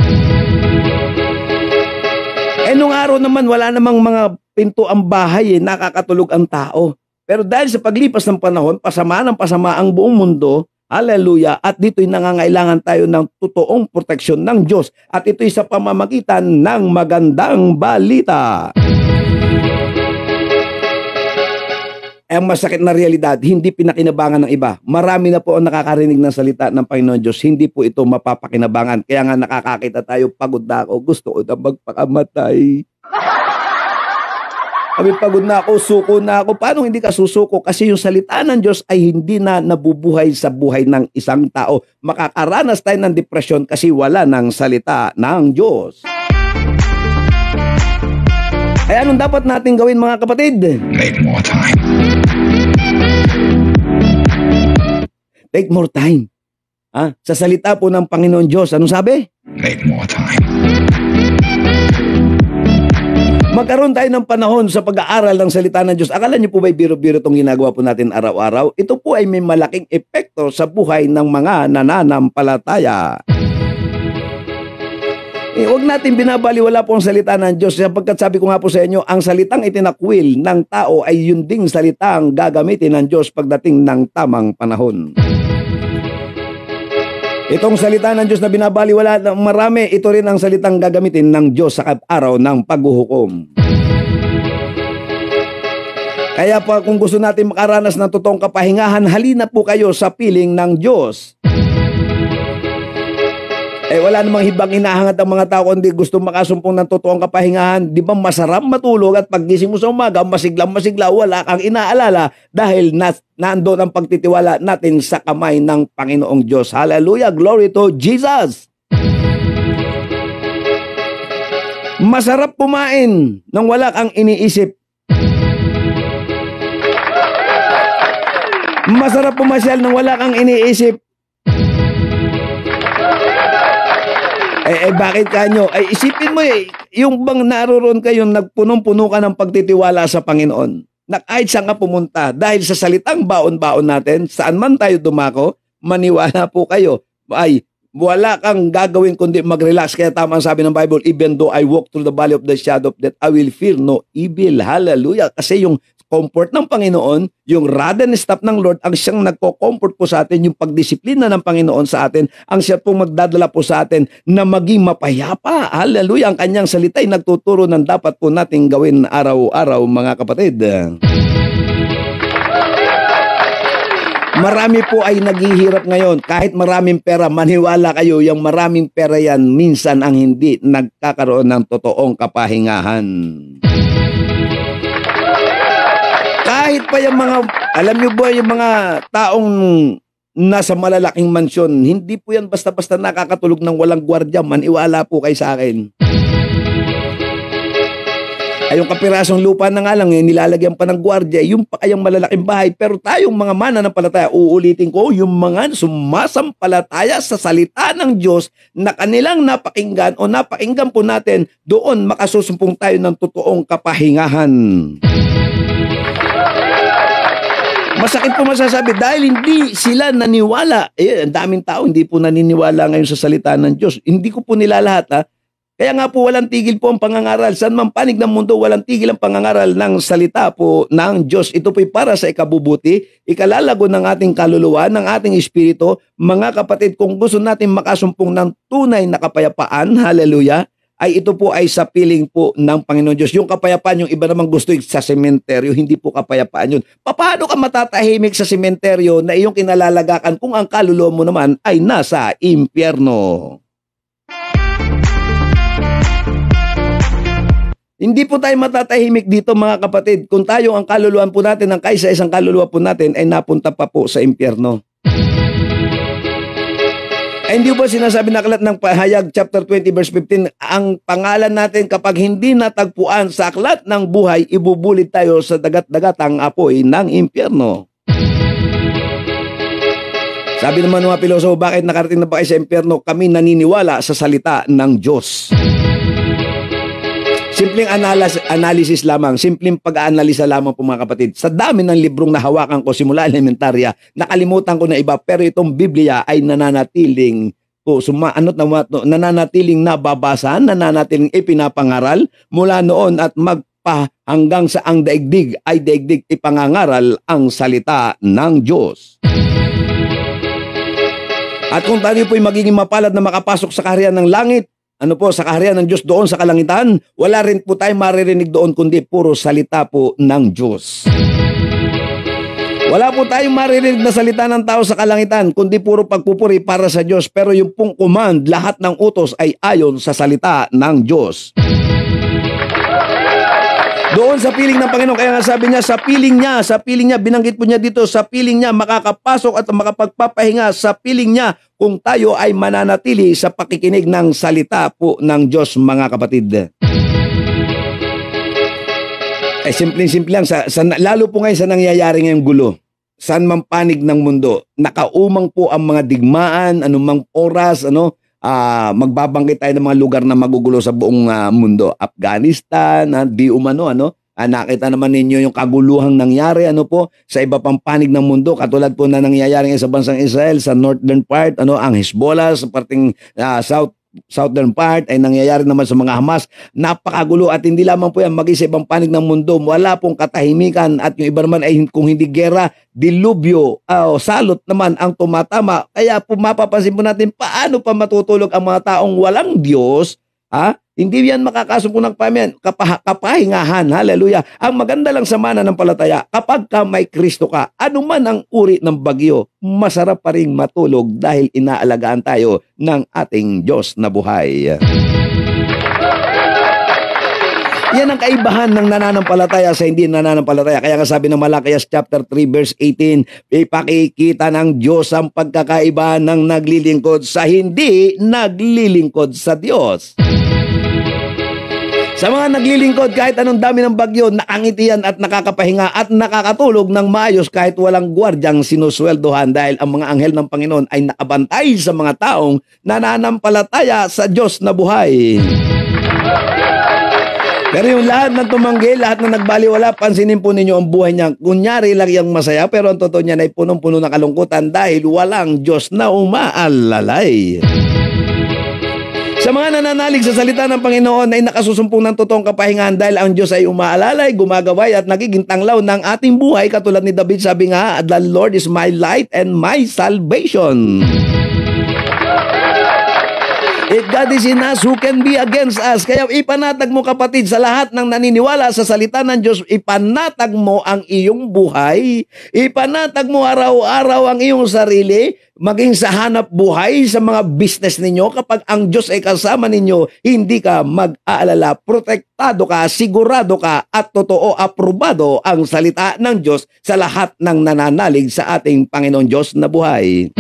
Nung araw naman, wala namang mga pinto ang bahay, nakakatulog ang tao. Pero dahil sa paglipas ng panahon, pasama ng pasama ang buong mundo, hallelujah, at dito'y nangangailangan tayo ng totoong proteksyon ng Diyos. At ito'y sa pamamagitan ng magandang balita. Ang masakit na realidad, hindi pinakinabangan ng iba. Marami na po ang nakakarinig ng salita ng Panginoon Diyos. Hindi po ito mapapakinabangan. Kaya nga nakakakita tayo, pagod na ako, gusto ko na magpakamatay. Kami pagod na ako, suko na ako. Paano hindi ka susuko? Kasi yung salita ng Diyos ay hindi na nabubuhay sa buhay ng isang tao. Makakaranas tayo ng depresyon kasi wala ng salita ng Diyos. Kaya anong dapat natin gawin mga kapatid? Make more time. Take more time. Sa salita po ng Panginoon Diyos, anong sabi? Make more time. Magkaroon tayo ng panahon sa pag-aaral ng salita ng Diyos. Akala niyo po ba'y biro-biro itong ginagawa po natin araw-araw? Ito po ay may malaking epekto sa buhay ng mga nananampalataya. Huwag natin binabaliwala po ang salita ng Diyos sapagkat sabi ko nga po sa inyo, ang salitang itinakwil ng tao ay yun ding salitang gagamitin ng Diyos pagdating ng tamang panahon. Itong salita ng Diyos na binabaliwala ng marami, ito rin ang salitang gagamitin ng Diyos sa araw ng paghuhukom. Kaya po kung gusto natin makaranas ng totoong kapahingahan, halina po kayo sa piling ng Diyos. Wala namang hibang inahangat ang mga tao kundi gusto makasumpong ng totoong kapahingahan. Di ba masarap matulog at paggising mo sa umaga, masigla, wala kang inaalala dahil nandoon ang pagtitiwala natin sa kamay ng Panginoong Diyos. Hallelujah! Glory to Jesus! Masarap kumain nang wala kang iniisip. Masarap pumasyal nang wala kang iniisip. Bakit kanyo? Isipin mo yung bang naroon kayo, nagpunong-puno ka ng pagtitiwala sa Panginoon. Na kahit saan ka pumunta, dahil sa salitang baon-baon natin, saan man tayo dumako, maniwala po kayo. Wala kang gagawin kundi mag-relax. Kaya tama ang sabi ng Bible, even though I walk through the valley of the shadow of death, I will fear no evil. Hallelujah. Kasi yung comfort ng Panginoon, yung rod and staff ng Lord, ang siyang nagko-comfort po sa atin, yung pagdisiplina ng Panginoon sa atin, ang siya pong magdadala po sa atin na maging mapayapa. Hallelujah. Ang kanyang salita ay nagtuturo ng dapat po nating gawin araw-araw, mga kapatid. Marami po ay naghihirap ngayon. Kahit maraming pera, maniwala kayo, yung maraming pera yan, minsan ang hindi nagkakaroon ng totoong kapahingahan. Kahit pa yung mga, alam nyo ba yung mga taong nasa malalaking mansyon, hindi po yan basta-basta nakakatulog ng walang gwardya. Maniwala po kayo sa akin. Yung kapirasong lupa na nga lang, nilalagyan pa ng gwardya, yung pa kayang malalaking bahay. Pero tayong mga mananampalataya, uulitin ko, yung mga sumasampalataya sa salita ng Diyos na kanilang napakinggan o napakinggan po natin, doon makasusumpong tayo ng totoong kapahingahan. Masakit po masasabi dahil hindi sila naniwala. Ang daming tao hindi po naniniwala ngayon sa salita ng Diyos. Hindi ko po nilalahat Kaya nga po walang tigil po ang pangangaral. Saan man panig ng mundo, walang tigil ang pangangaral ng salita po ng Diyos. Ito po'y para sa ikabubuti, ikalalago ng ating kaluluwa, ng ating espiritu. Mga kapatid, kung gusto natin makasumpong ng tunay na kapayapaan, hallelujah, ay ito po ay sa piling po ng Panginoon Diyos. Yung kapayapaan, yung iba namang gusto sa sementeryo, hindi po kapayapaan yun. Paano ka matatahimik sa sementeryo na iyong kinalalagakan kung ang kaluluwa mo naman ay nasa impyerno? Hindi po tayo matatahimik dito mga kapatid kung tayo ang kaluluwan po natin, ang kaisa-isang kaluluwa po natin ay napunta pa po sa impyerno. Hindi po sinasabi na aklat ng Pahayag chapter 20 verse 15, ang pangalan natin kapag hindi natagpuan sa aklat ng buhay, ibubulid tayo sa dagat-dagatang apoy ng impyerno. Sabi naman ng mga pilosopo, bakit nakarating na ba kayo sa impyerno? Kami naniniwala sa salita ng Diyos. Simpleng analysis lamang, simpleng pag-aanalisa lamang po mga kapatid. Sa dami ng librong nahawakan ko simula elementarya, nakalimutan ko na iba, pero itong Biblia ay nananatiling nananatiling nababasa, nananatiling ipinapangaral mula noon at hanggang sa ang daigdig ay daigdig ipangangaral ang salita ng Diyos. At kung tayo po'y magiging mapalad na makapasok sa kaharian ng langit, sa kaharian ng Diyos doon sa kalangitan, wala rin po tayo maririnig doon kundi puro salita po ng Diyos. Wala po tayong maririnig na salita ng tao sa kalangitan kundi puro pagpupuri para sa Diyos, pero yung pong command, lahat ng utos ay ayon sa salita ng Diyos. Doon sa piling ng Panginoon, kaya nga sabi niya, sa piling niya, binanggit po niya dito, sa piling niya makakapasok at makapagpapahinga sa piling niya kung tayo ay mananatili sa pakikinig ng salita po ng Diyos, mga kapatid. Simpleng-simple lang, lalo po ngayon sa nangyayari ngayong gulo. Saan man panig ng mundo, nakaumang po ang mga digmaan, anumang oras, magbabanggit tayo ng mga lugar na magugulo sa buong mundo. Afghanistan, di umano, nakita naman ninyo yung kaguluhang nangyari sa iba pang panig ng mundo, katulad po na nangyayari sa bansang Israel, sa northern part, ang Hezbollah, sa parting southern part ay nangyayari naman sa mga Hamas. Napakagulo at hindi lamang po yan mag-isa ibang panig ng mundo. Wala pong katahimikan at yung iba naman ay kung hindi gera, dilubyo, salot naman ang tumatama. Kaya po mapapansin po natin paano pa matutulog ang mga taong walang Diyos. Hindi yan makakasumpong ng kapahingahan. Hallelujah. Ang maganda lang sa mananampalataya, kapag ka may Kristo ka, anuman ang uri ng bagyo, masarap pa rin matulog dahil inaalagaan tayo ng ating Diyos na buhay. Yan ang kaibahan ng nananampalataya sa hindi nananampalataya. Kaya nga sabi ng Malakias chapter 3 verse 18, ipakikita ng Diyos ang pagkakaiba ng naglilingkod sa hindi naglilingkod sa Diyos. Sa mga naglilingkod, kahit anong dami ng bagyo, nakangitian at nakakapahinga at nakakatulog ng maayos kahit walang gwardyang sinusweldohan dahil ang mga anghel ng Panginoon ay nakabantay sa mga taong nananampalataya sa Diyos na buhay. Pero yung lahat ng tumanggi, lahat na nagbaliwala, pansinin po ninyo ang buhay niya. Kunyari lang yung masaya, pero ang totoo niya ay punong-puno ng kalungkutan dahil walang Diyos na umaalalay. Sa mga nananalig sa salita ng Panginoon ay nakasusumpong ng totoong kapahingahan dahil ang Diyos ay umaalalay, gumagabay at nagiging tanglaw ng ating buhay. Katulad ni David, sabi nga, the Lord is my light and my salvation. If God is in us, who can be against us? Kaya ipanatag mo kapatid sa lahat ng naniniwala sa salita ng Diyos, ipanatag mo ang iyong buhay, ipanatag mo araw-araw ang iyong sarili, maging sa hanap buhay sa mga business ninyo. Kapag ang Diyos ay kasama ninyo, hindi ka mag-aalala, protektado ka, sigurado ka, at totoo aprobado ang salita ng Diyos sa lahat ng nananalig sa ating Panginoon Diyos na buhay.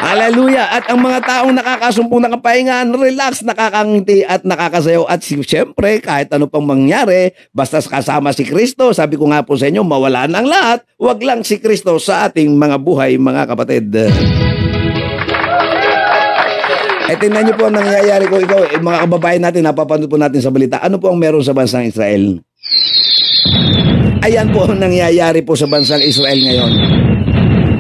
Hallelujah! At ang mga taong nakakasumpong ng kapahingahan, relax, nakakangiti at nakakasayaw. At siyempre, kahit ano pang mangyari, basta kasama si Kristo, sabi ko nga po sa inyo, mawala ng lahat, wag lang si Kristo sa ating mga buhay, mga kapatid. Tingnan niyo po ang nangyayari ko. Mga kababayan natin, napapanood po natin sa balita. Ano po ang meron sa bansang Israel? Ayan po ang nangyayari po sa bansang Israel ngayon.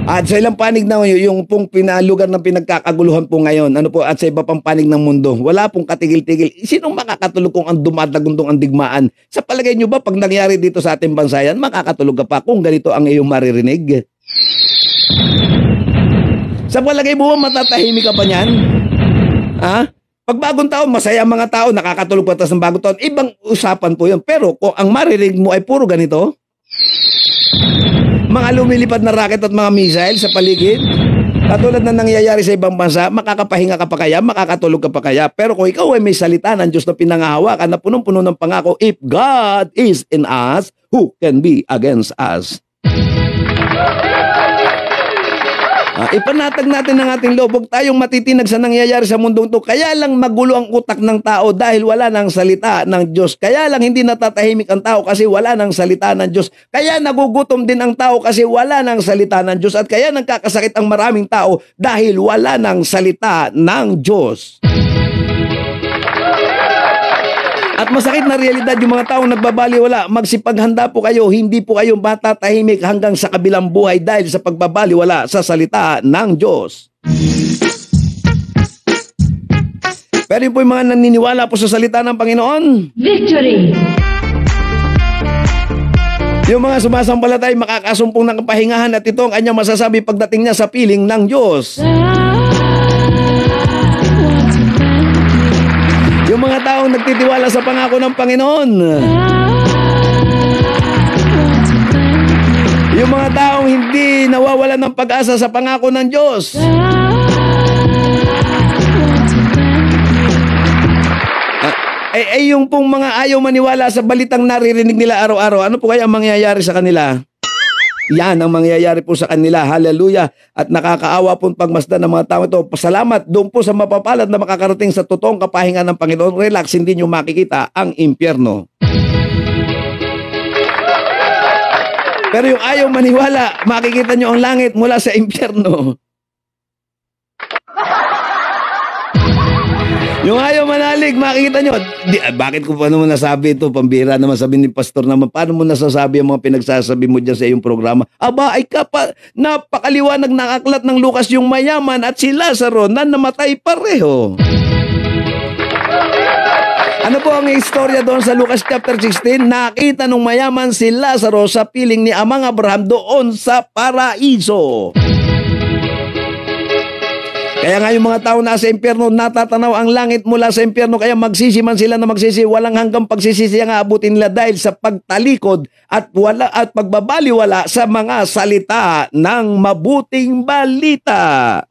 At sa ilang panig na ngayon, yung pong lugar ng pinagkakaguluhan po ngayon, ano po, at sa iba pang panig ng mundo, wala pong katigil-tigil. Sinong makakatulog kung ang dumadagundong ang digmaan? Sa palagay nyo ba, pag nangyari dito sa ating bansa yan, makakatulog ka pa kung ganito ang iyong maririnig? Sa palagay mo, matatahimik ka pa niyan? Ha? Pag bagong taon, masaya ang mga tao, nakakatulog pa tas ng bagong taon. Ibang usapan po yun. Pero kung ang maririnig mo ay puro ganito, mga lumilipad na rocket at mga missile sa paligid, katulad na nangyayari sa ibang bansa, makakapahinga ka pa kaya, makakatulog ka pa kaya. Pero kung ikaw ay may salita ng Diyos na pinangahawakan na punong-puno ng pangako, if God is in us, who can be against us? Ipanatag natin ang ating loob. Huwag tayong matitinag sa nangyayari sa mundong to. Kaya lang magulo ang utak ng tao dahil wala nang salita ng Diyos. Kaya lang hindi natatahimik ang tao kasi wala nang salita ng Diyos. Kaya nagugutom din ang tao kasi wala nang salita ng Diyos. At kaya nagkakasakit ang maraming tao dahil wala nang salita ng Diyos. At masakit na realidad yung mga taong nagbabaliwala, magsipaghanda po kayo, hindi po kayo matatahimik hanggang sa kabilang buhay dahil sa pagbabaliwala sa salita ng Diyos. Pero yun po yung mga naniniwala po sa salita ng Panginoon. Victory! Yung mga sumasampalatay, makakasumpong ng kapahingahan at ito ang kanyang masasabi pagdating niya sa piling ng Diyos. Yung mga taong nagtitiwala sa pangako ng Panginoon. Yung mga taong hindi nawawalan ng pag-asa sa pangako ng Diyos. Yung pong mga ayaw maniwala sa balitang naririnig nila araw-araw, ano po kaya ang mangyayari sa kanila? Yan ang mangyayari po sa kanila. Hallelujah. At nakakaawa pong pagmasdan ng mga tao ito. Pasalamat doon po sa mapapalad na makakarating sa totoong kapahingan ng Panginoon. Relax, hindi nyo makikita ang impyerno. Pero yung ayaw maniwala, makikita nyo ang langit mula sa impyerno. Yung ayaw manalig, makikita nyo. Bakit ko pa naman nasabi ito? Pambira naman sabi ni pastor naman. Paano mo nasasabi ang mga pinagsasabi mo dyan sa iyong programa? Aba, ay napakaliwanag ng aklat ng Lucas yung mayaman at si Lazaro na namatay pareho. Ano po ang istorya doon sa Lucas chapter 16? Nakita nung mayaman si Lazaro sa piling ni Amang Abraham doon sa paraiso. Kaya nga yung mga tao na sa impyerno, natatanaw ang langit mula sa impyerno, kaya magsisi man sila na magsisi, walang hanggang pagsisisi ang aabutin nila dahil sa pagtalikod at pagbabaliwala sa mga salita ng mabuting balita.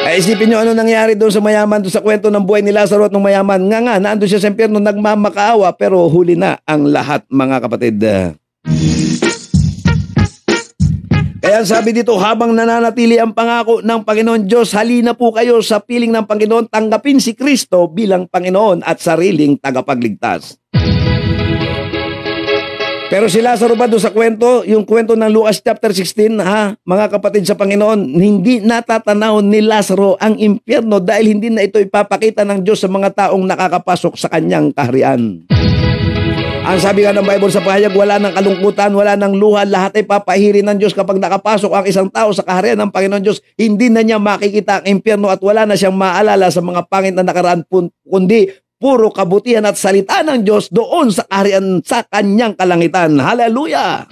Ay, isipin nyo ano nangyari doon sa mayaman, doon sa kwento ng buhay ni Lazaro at ng mayaman. Nga, naandun siya sa impyerno, nagmamakaawa, pero huli na ang lahat, mga kapatid. Kaya sabi dito, habang nananatili ang pangako ng Panginoon Diyos, halina po kayo sa piling ng Panginoon, tanggapin si Kristo bilang Panginoon at sariling tagapagligtas. Pero si Lazaro ba doon sa kwento, yung kwento ng Lucas chapter 16, mga kapatid sa Panginoon, hindi natatanaw ni Lazaro ang impyerno dahil hindi na ito ipapakita ng Diyos sa mga taong nakakapasok sa kanyang kaharian. Ang sabi nga ng Bible sa pahayag, wala ng kalungkutan, wala ng luha, lahat ay papahirin ng Diyos kapag nakapasok ang isang tao sa kaharian ng Panginoon Diyos. Hindi na niya makikita ang impyerno at wala na siyang maalala sa mga pangit na nakaraan, kundi puro kabutihan at salita ng Diyos doon sa kaharian sa kanyang kalangitan. Hallelujah!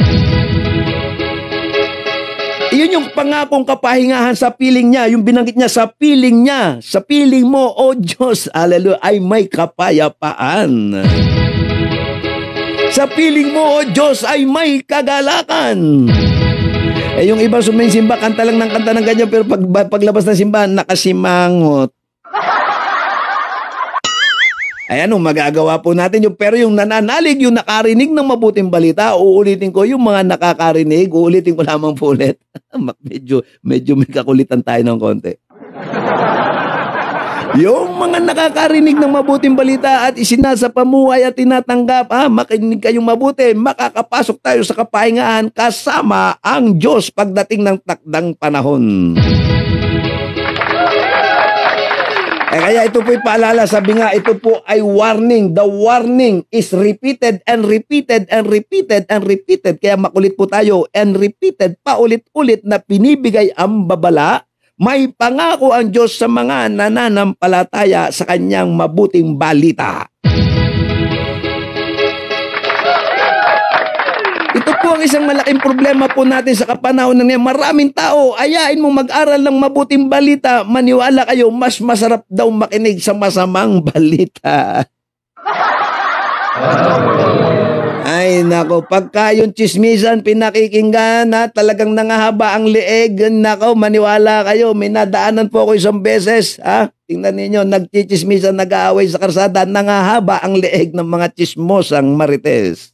Iyon yung pangakong kapahingahan sa piling niya, yung binanggit niya sa piling niya, sa piling mo, O Diyos, hallelujah, ay may kapayapaan. Sa piling mo, O Diyos, ay may kagalakan. Yung iba sumisimba, kanta lang ng kanta ng ganyan, pero paglabas ng simbahan, nakasimangot. Ay ano, magagawa po natin yun. Pero yung nananalig, yung nakarinig ng mabuting balita, uulitin ko, yung mga nakakarinig, uulitin ko lamang po ulit. medyo may kakulitan tayo ng konti. Yung mga nakakarinig ng mabuting balita at isinasapamuhay at tinatanggap, makinig kayong mabuti, makakapasok tayo sa kapahingahan kasama ang Diyos pagdating ng takdang panahon. Kaya ito po'y paalala, sabi nga, ito po ay warning. The warning is repeated and repeated and repeated and repeated. Kaya makulit po tayo and repeated paulit-ulit na pinibigay ang babala. May pangako ang Diyos sa mga nananampalataya sa kanyang mabuting balita. Ito po ang isang malaking problema po natin sa kapanahon na ngayon. Maraming tao, ayain mo mag-aral ng mabuting balita. Maniwala kayo, mas masarap daw makinig sa masamang balita. Ay nako, pagka yung chismisan pinakikinggan na talagang nangahaba ang leeg, nako, maniwala kayo, may nadaanan po ako isang beses. Tingnan ninyo, nagchichismisan, nag-aaway sa karsada, nangahaba ang leeg ng mga chismosang marites.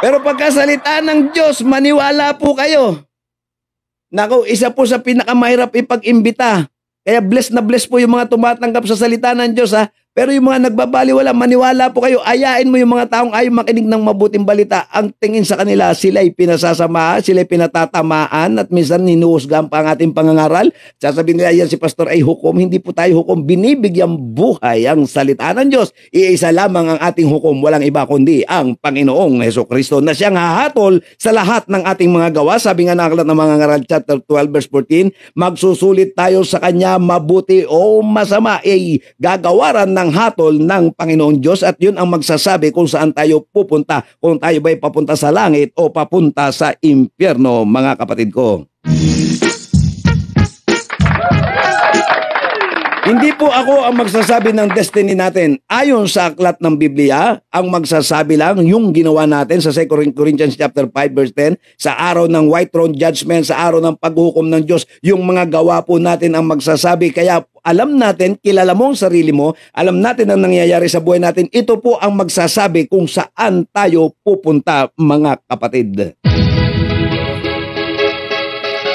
Pero pagkasalita ng Diyos, maniwala po kayo. Nako, isa po sa pinakamahirap ipag-imbita. Kaya blessed na blessed po yung mga tumatanggap sa salita ng Diyos, Pero yung mga nagbabaliwala, maniwala po kayo, ayain mo yung mga taong ayaw makinig ng mabuting balita. Ang tingin sa kanila, sila'y pinasasama, sila'y pinatatamaan, at minsan ninuhusgahan pa ang ating pangangaral. Sasabihin nila, yan si Pastor ay hukom. Hindi po tayo hukom. Binibigyang buhay ang salita ng Diyos. Iisa lamang ang ating hukom, walang iba kundi ang Panginoong Hesukristo na siyang hahatol sa lahat ng ating mga gawa. Sabi nga ng aklat ng mga ngaral, chapter 12, verse 14, magsusulit tayo sa Kanya mabuti o masama, gagawaran ng hatol ng Panginoong Diyos, at yun ang magsasabi kung saan tayo pupunta, kung tayo ba'y papunta sa langit o papunta sa impyerno, mga kapatid ko. Hindi po ako ang magsasabi ng destiny natin. Ayon sa aklat ng Biblia, ang magsasabi lang yung ginawa natin sa 2 Corinthians chapter 5 verse 10, sa araw ng white throne judgment, sa araw ng paghukom ng Diyos, yung mga gawa po natin ang magsasabi. Kaya alam natin, kilala mo ang sarili mo, alam natin ang nangyayari sa buhay natin. Ito po ang magsasabi kung saan tayo pupunta, mga kapatid.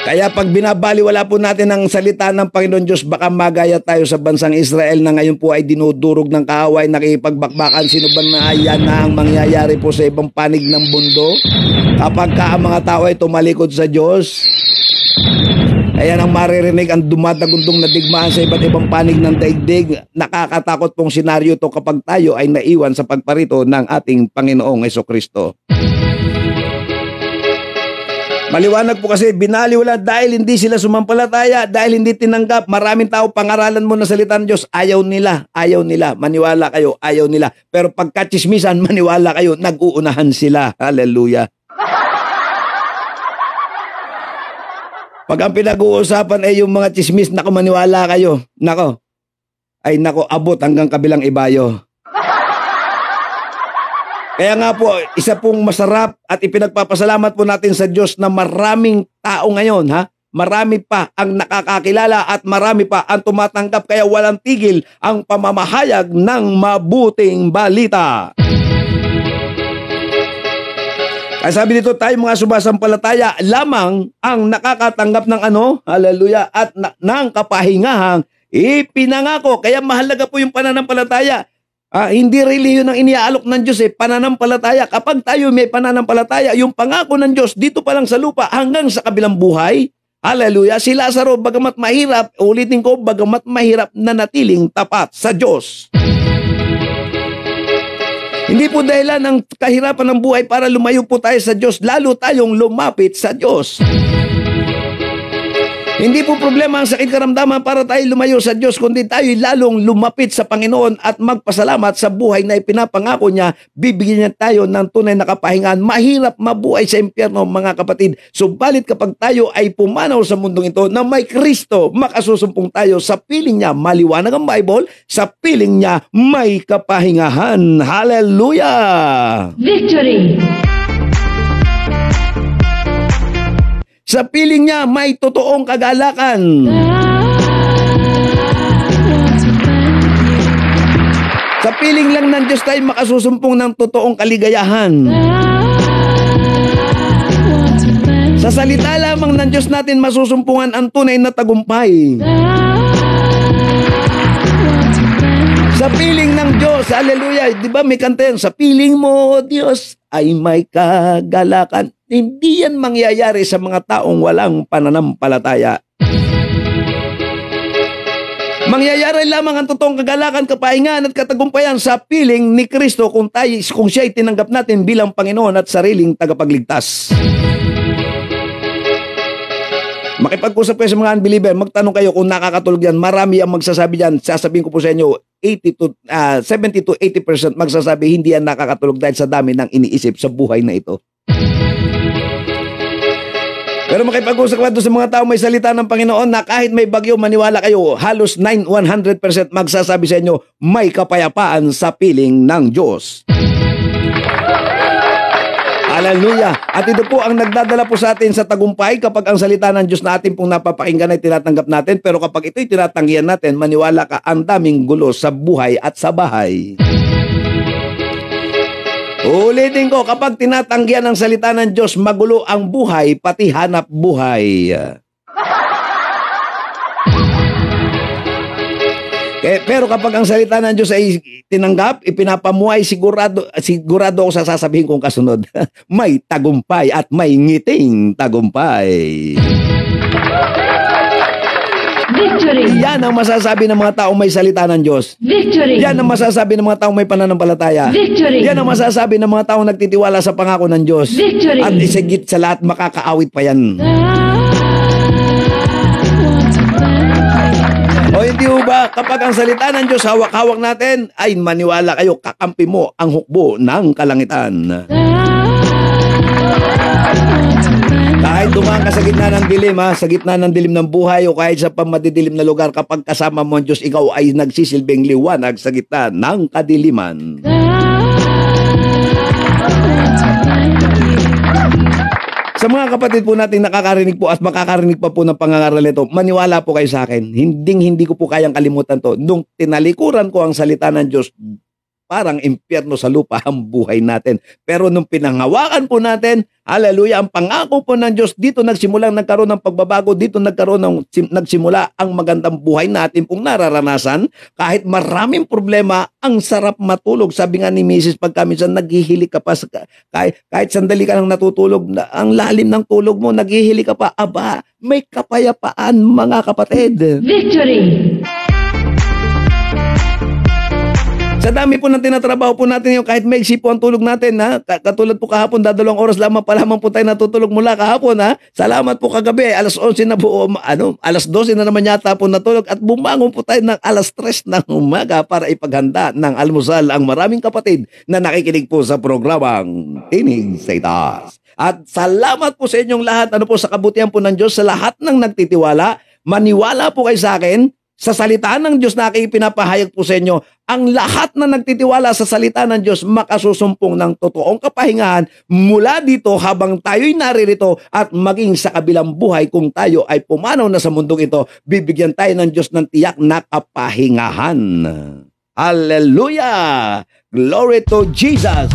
Kaya pag binabaliwala po natin ang salita ng Panginoon Diyos, baka magaya tayo sa bansang Israel na ngayon po ay dinudurog ng kaaway, nakikipagbakbakan. Sino ba na yan na ang mangyayari po sa ibang panig ng mundo? Kapag ka ang mga tao ay tumalikod sa Diyos, ayan ang maririnig, ang dumadagundong na digmaan sa iba't ibang panig ng daigdig. Nakakatakot pong senaryo to kapag tayo ay naiwan sa pagparito ng ating Panginoong Hesukristo. Maliwanag po kasi, binaliwala dahil hindi sila sumampalataya, dahil hindi tinanggap. Maraming tao, pangaralan mo na salita ng Diyos, ayaw nila, maniwala kayo, ayaw nila. Pero pagkachismisan, maniwala kayo, nag-uunahan sila. Hallelujah. Pag ang pinag-uusapan ay yung mga chismis, nako, maniwala kayo. Nako, abot hanggang kabilang ibayo. Kaya nga po, isa pong masarap at ipinagpapasalamat po natin sa Diyos na maraming tao ngayon, marami pa ang nakakakilala at marami pa ang tumatanggap, kaya walang tigil ang pamamahayag ng mabuting balita. Kaya sabi dito, tayo mga sumasampalataya lamang ang nakakatanggap ng hallelujah, at ng kapahingahang ipinangako. Kaya mahalaga po yung pananampalataya. Hindi relihiyon ang iniaalok ng Diyos, pananampalataya. Kapag tayo may pananampalataya, yung pangako ng Diyos dito pa lang sa lupa hanggang sa kabilang buhay, hallelujah, si Lazaro, bagamat mahirap, ulitin ko, bagamat mahirap, nanatiling tapat sa Diyos. Hindi po dahilan ng kahirapan ng buhay para lumayo po tayo sa Diyos, lalo tayong lumapit sa Diyos. Hindi po problema ang sakit karamdaman para tayo lumayo sa Diyos, kundi tayo lalong lumapit sa Panginoon at magpasalamat sa buhay na ipinapangako niya. Bibigyan niya tayo ng tunay na kapahingahan. Mahirap mabuhay sa impyerno, mga kapatid. Subalit kapag tayo ay pumanaw sa mundong ito na may Kristo, makasusumpong tayo sa piling niya. Maliwanag ang Bible, sa piling niya may kapahingahan. Hallelujah! Victory! Sa piling niya may totoong kagalakan. Sa piling lang ng Diyos tayo makasusumpong ng totoong kaligayahan. Sa salita lamang ng Diyos natin masusumpungan ang tunay na tagumpay. Sa piling ng Diyos, hallelujah, di ba may kanta yan, sa piling mo, Diyos, ay may kagalakan. Hindi yan mangyayari sa mga taong walang pananampalataya. Mangyayari lamang ang totoong kagalakan, kapahingahan at katagumpayan sa piling ni Kristo kung siya ay tinanggap natin bilang Panginoon at sariling tagapagligtas. Makipag-usap kayo sa mga unbeliever, magtanong kayo kung nakakatulog yan. Marami ang magsasabi yan. Sasabihin ko po sa inyo, 70 to 80% magsasabi hindi yan nakakatulog dahil sa dami ng iniisip sa buhay na ito. Pero makipag-usap ka doon sa mga tao may salita ng Panginoon na kahit may bagyo, maniwala kayo, halos 100% magsasabi sa inyo, may kapayapaan sa piling ng Diyos. Hallelujah! At ito po ang nagdadala po sa atin sa tagumpay kapag ang salita ng Diyos na atin pong napapakinggan ay tinatanggap natin. Pero kapag ito'y tinatanggihan natin, maniwala ka, ang daming gulo sa buhay at sa bahay. Ulitin ko, kapag tinatanggihan ang salita ng Diyos, magulo ang buhay, pati hanap buhay. Pero kapag ang salita ng Diyos ay tinanggap, ipinapamuhay, sigurado ako sa sasabihin kong kasunod. May tagumpay at may ngiting tagumpay. Victory! Yan ang masasabi ng mga taong may salita ng Diyos. Victory! Yan ang masasabi ng mga taong may pananampalataya. Victory! Yan ang masasabi ng mga taong nagtitiwala sa pangako ng Diyos. Victory! At isagit sa lahat, makakaawit pa yan. O hindi ba, kapag ang salita ng Diyos hawak-hawak natin, ay maniwala kayo, kakampi mo ang hukbo ng kalangitan. Kahit dumaan ka sa gitna ng dilim, sa gitna ng dilim ng buhay o kahit sa pamadidilim na lugar, kapag kasama mo ang Diyos, ikaw ay nagsisilbing liwanag sa gitna ng kadiliman. Sa mga kapatid po natin nakakarinig po at makakarinig pa po ng pangangaral nito, maniwala po kayo sa akin, hindi ko po kayang kalimutan to. Nung tinalikuran ko ang salita ng Diyos, parang impyerno sa lupa ang buhay natin. Pero nung pinanghawakan po natin, hallelujah, ang pangako po ng Diyos, dito nagsimulang nagkaroon ng pagbabago, dito nagsimula ang magandang buhay natin pong nararanasan. Kahit maraming problema, ang sarap matulog. Sabi nga ni Mrs. pagka minsan naghihili ka pa, kahit sandali ka nang natutulog, ang lalim ng tulog mo, naghihili ka pa, aba, may kapayapaan mga kapatid. Victory! Sa dami po ng tinatrabaho po natin yung kahit maiksi po ang tulog natin, katulad po kahapon, 2 oras lamang pa lamang po tayo natutulog mula kahapon, Salamat po kagabi, alas 11 na po, alas 12 na naman yata po natulog at bumangon po tayo ng alas 3 ng umaga para ipaghanda ng almusal ang maraming kapatid na nakikinig po sa programang Tinig sa Itaas. At salamat po sa inyong lahat, sa kabutihan po ng Diyos, sa lahat ng nagtitiwala, maniwala po kayo sa akin, sa salita ng Diyos na aking pinapahayag po sa inyo, ang lahat na nagtitiwala sa salita ng Diyos makasusumpong ng totoong kapahingahan mula dito habang tayo'y naririto at maging sa kabilang buhay kung tayo ay pumanaw na sa mundong ito, bibigyan tayo ng Diyos ng tiyak na kapahingahan. Hallelujah! Glory to Jesus!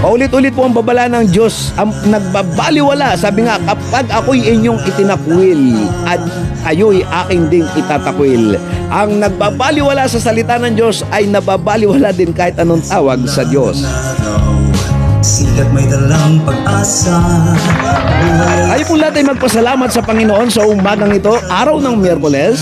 Paulit-ulit po ang babala ng Diyos, ang nagbabaliwala. Sabi nga, kapag ako'y inyong itinakwil at kayo'y aking ding itatakwil. Ang nagbabaliwala sa salita ng Diyos ay nababaliwala din kahit anong tawag sa Diyos. Sikat may dalang pag-asa. Tayo po lahat ay magpasalamat sa Panginoon sa umagang ito, araw ng Miyerkules.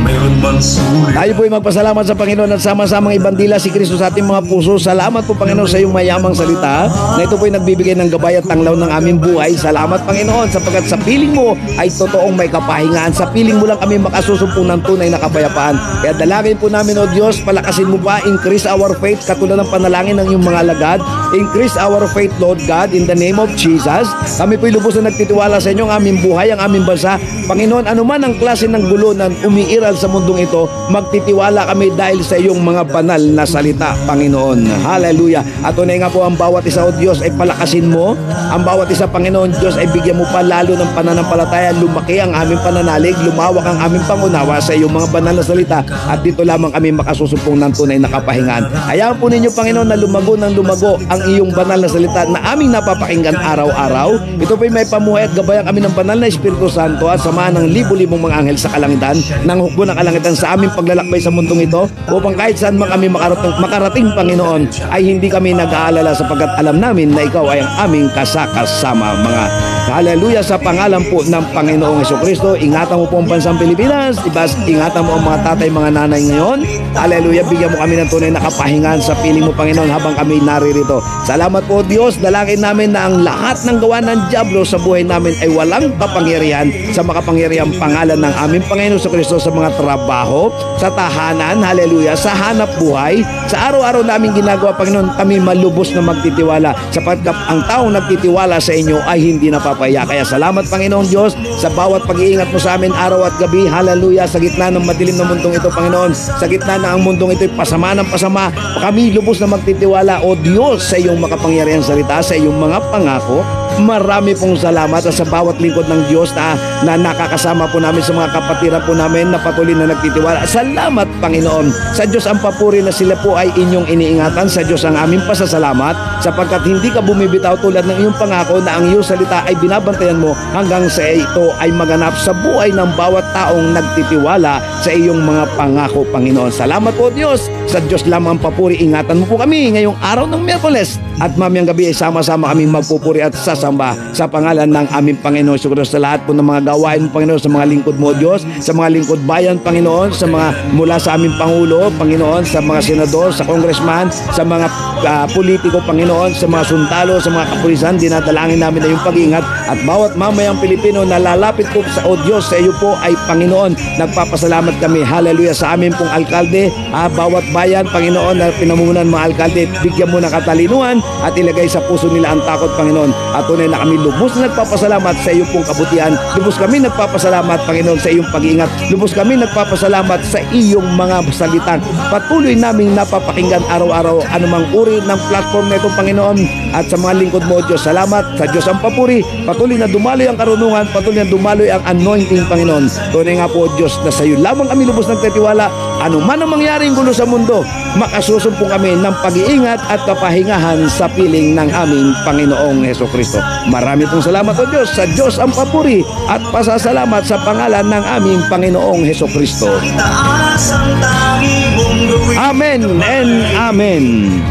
Mayroon bang sulit? Tayo po ay magpasalamat sa Panginoon at sama-samang ibandila si Kristo sa ating mga puso. Salamat po Panginoon sa iyong mayamang salita na ito po ay nagbibigay ng gabay at tanglaw ng aming buhay. Salamat Panginoon sapagkat sa piling mo ay totoong may kapahingaan. Sa piling mo lang kami makasusumpong ng tunay na kapayapaan. Kaya dalangin po namin, O Diyos, palakasin mo pa, increase our faith katulad ng panalangin ng iyong mga alagad. Increase our faith, Lord God, in the name of Jesus. Kami po ay lubos na nagtitiwala sa inyo, ang aming buhay, ang aming bansa. Panginoon, anuman ang klase ng gulo na umiiral sa mundong ito, magtitiwala kami dahil sa iyong mga banal na salita, Panginoon. Hallelujah. At tunay nga po ang bawat isa, O Diyos, ay palakasin mo. Ang bawat isa, Panginoon Diyos, ay bigyan mo pa lalo ng pananampalataya. Lumaki ang aming pananalig, lumawak ang aming pangunawa sa iyong mga banal na salita. At dito lamang kami makasusumpong ng tunay na kapahingaan. Hayaan po ninyo, Panginoon, na lumago ng lumago ang iyong banal na salita na aming napapakinggan araw-araw. Ito po'y may pamuhay at gabayan kami ng banal na Espiritu Santo at samahan ng libo-libong mga anghel sa kalangitan ng hukbo ng ng kalangitan sa aming paglalakbay sa mundong ito upang kahit saan man kami makarating, Panginoon, ay hindi kami nag-aalala sapagkat alam namin na ikaw ay ang aming kasakasama. Mga hallelujah sa pangalan po ng Panginoong Jesucristo. Ingatan mo po ang bansang Pilipinas. Ingatan mo ang mga tatay, mga nanay ngayon. Hallelujah. Bigyan mo kami ng tunay na kapahingan sa piling mo, Panginoon, habang kami naririto. Salamat po, Diyos. Dalangin namin na ang lahat ng gawa ng dyablo sa buhay namin ay walang kapangyarihan sa makapangyarihang pangalan ng aming Panginoong Jesucristo sa mga trabaho, sa tahanan, hallelujah, sa hanap buhay, sa araw-araw namin ginagawa, Panginoon, kami malubos na magtitiwala sapagkat ang taong nagtitiwala sa inyo ay hindi napapaya. Kaya salamat, Panginoong Diyos, sa bawat pag-iingat mo sa amin araw at gabi, hallelujah, sa gitna ng madilim na mundong ito, Panginoon, sa gitna na ang mundong ito ay pasama ng pasama, kami lubos na magtitiwala, O Diyos, sa iyong makapangyarihang salita, sa iyong mga pangako. Marami pong salamat sa bawat lingkod ng Diyos na nakakasama po namin sa mga kapatiran po namin na patuloy na nagtitiwala. Salamat, Panginoon. Sa Diyos ang papuri na sila po ay inyong iniingatan. Sa Diyos ang aming pasasalamat sapagkat hindi ka bumibitaw tulad ng iyong pangako na ang iyong salita ay binabantayan mo hanggang sa ito ay maganap sa buhay ng bawat taong nagtitiwala sa iyong mga pangako, Panginoon. Salamat po, Diyos. Sa Diyos lamang papuri. Ingatan mo po kami ngayong araw ng Miyerkules at mamayang gabi ay sama-sama kaming magpupuri at sasamba sa pangalan ng aming Panginoon Jesucristo. Sa lahat po ng mga gawain mo, Panginoon, sa mga lingkod mo, Diyos, sa mga lingkod bayan, Panginoon, sa mga mula sa aming Pangulo, Panginoon, sa mga senador, sa congressman, sa mga politiko, Panginoon, sa mga sundalo, sa mga kapulisan, dinadalangin namin na yung pag-ingat at bawat mamayang Pilipino na lalapit po sa O Diyos, sa iyo po ay Panginoon, nagpapasalamat kami, hallelujah, sa amin pong alkalde, bawat bayan, Panginoon, na pinamumunan mga alkalde, bigyan mo ng katalinuhan at ilagay sa puso nila ang takot, Panginoon, at tunay na kami lubos na nagpapasalamat sa iyong pong kabutihan, lubos kami nagpapasalamat, Panginoon, sa iyong pag-iingat, lubos kami nagpapasalamat sa iyong mga salitan, patuloy naming napapakinggan araw-araw anumang uri ng platform na ito, Panginoon, at sa mga lingkod mo, Diyos, salamat. Sa Diyos ang papuri, patuloy na dumaloy ang karunungan, patuloy na dumaloy ang anointing, Panginoon. Tunay nga po, Diyos, na sa iyo lamang kami lubos nagtitiwala, anuman ang mangyaring gulo sa mundo, makasusumpong kami ng pag-iingat at kapahingahan sa piling ng aming Panginoong Jesucristo. Marami pong salamat, O Diyos. Sa Diyos ang papuri at pasasalamat sa pangalan ng aming Panginoong Jesucristo. Itaas ang tanging mong gawin. Amen and amen.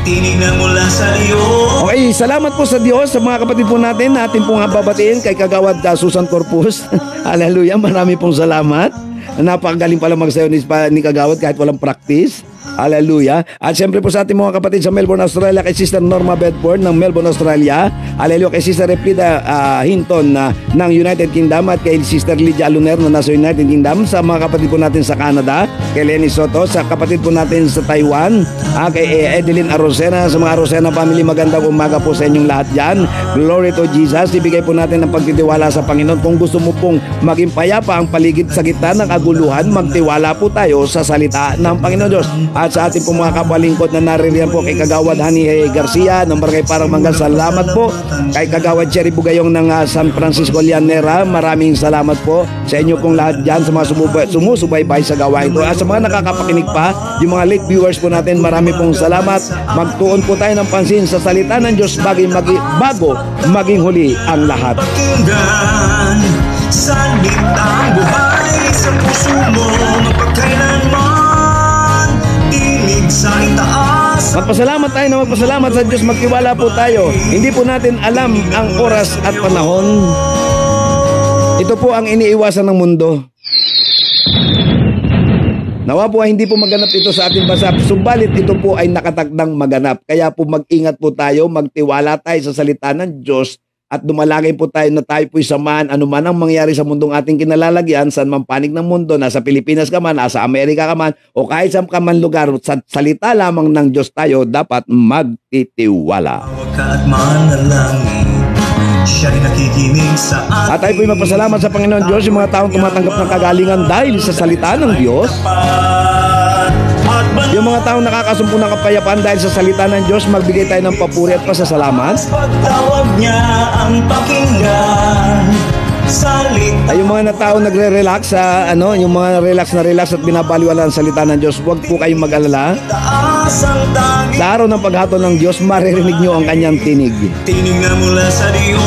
Tinig na mula sa iyo. Okay, salamat po sa Diyos, sa mga kapatid po natin pong babatiin kay Kagawad Susan Corpus. Hallelujah, marami pong salamat. Napakagaling pala magsayo ni Kagawad kahit walang practice. Hallelujah. At siyempre po sa ating mga kapatid sa Melbourne, Australia, kay Sister Norma Bedford ng Melbourne, Australia. Hallelujah. Kay Sister Replida Hinton ng United Kingdom at kay Sister Lydia Aluner na nasa United Kingdom. Sa mga kapatid po natin sa Canada, kay Lenny Soto. Sa kapatid po natin sa Taiwan, kay Edeline Arosena. Sa mga Arosena family, magandang umaga po sa inyong lahat dyan. Glory to Jesus. Ibigay po natin ang pagtitiwala sa Panginoon. Kung gusto mo pong maging payapa ang paligid sa gitna ng kaguluhan, magtiwala po tayo sa salita ng Panginoon Diyos. At sa ating pong mga kapalingkod na naririyan po kay Kagawad Hani Garcia ng Barangay Parang Manggal, salamat po. Kay Kagawad Cherry Bugayong ng San Francisco Llanera, maraming salamat po sa inyo pong lahat dyan, sa mga sumusubaybay sa gawain ito. At sa mga nakakapakinig pa, yung mga late viewers po natin, marami pong salamat. Magtuon po tayo ng pansin sa salita ng Diyos bago maging huli ang lahat. Pakinggan, salitang buhay sa puso mo, mapagkailanman. Sa itaas. Magpasalamat tayo na magpasalamat sa Diyos. Magtiwala po tayo. Hindi po natin alam ang oras at panahon. Ito po ang iniiwasan ng mundo. Nawa po ay hindi po maganap ito sa ating bansa. Subalit ito po ay nakatakdang maganap. Kaya po mag-ingat po tayo, magtiwala tayo sa salita ng Diyos at dumalangin po tayo na tayo po'y samahan anuman ang mangyari sa mundong ating kinalalagyan, saan man panig ng mundo, nasa Pilipinas ka man, nasa Amerika ka man, o kahit saan ka man lugar, sa salita lamang ng Diyos tayo dapat magtitiwala. Huwag ka at manalangin, siya rin nakikinig sa ating. At tayo po'y magpasalamat sa Panginoon Diyos, yung mga taong tumatanggap ng kagalingan dahil sa salita ng Diyos. Yung mga taong nakakasumpo ng kapayapaan dahil sa salita ng Diyos, magbigay tayo ng papuri at pasasalamat. Pagtawag niya ang pakinggan, salita. Ay, yung mga taong nagre-relax yung mga relax at binabaliwala ang salita ng Diyos, huwag po kayong mag-alala. Taas ang tanging. Sa araw ng paghatol ng Diyos, maririnig nyo ang kanyang tinig. Tinig na mula sa Diyos.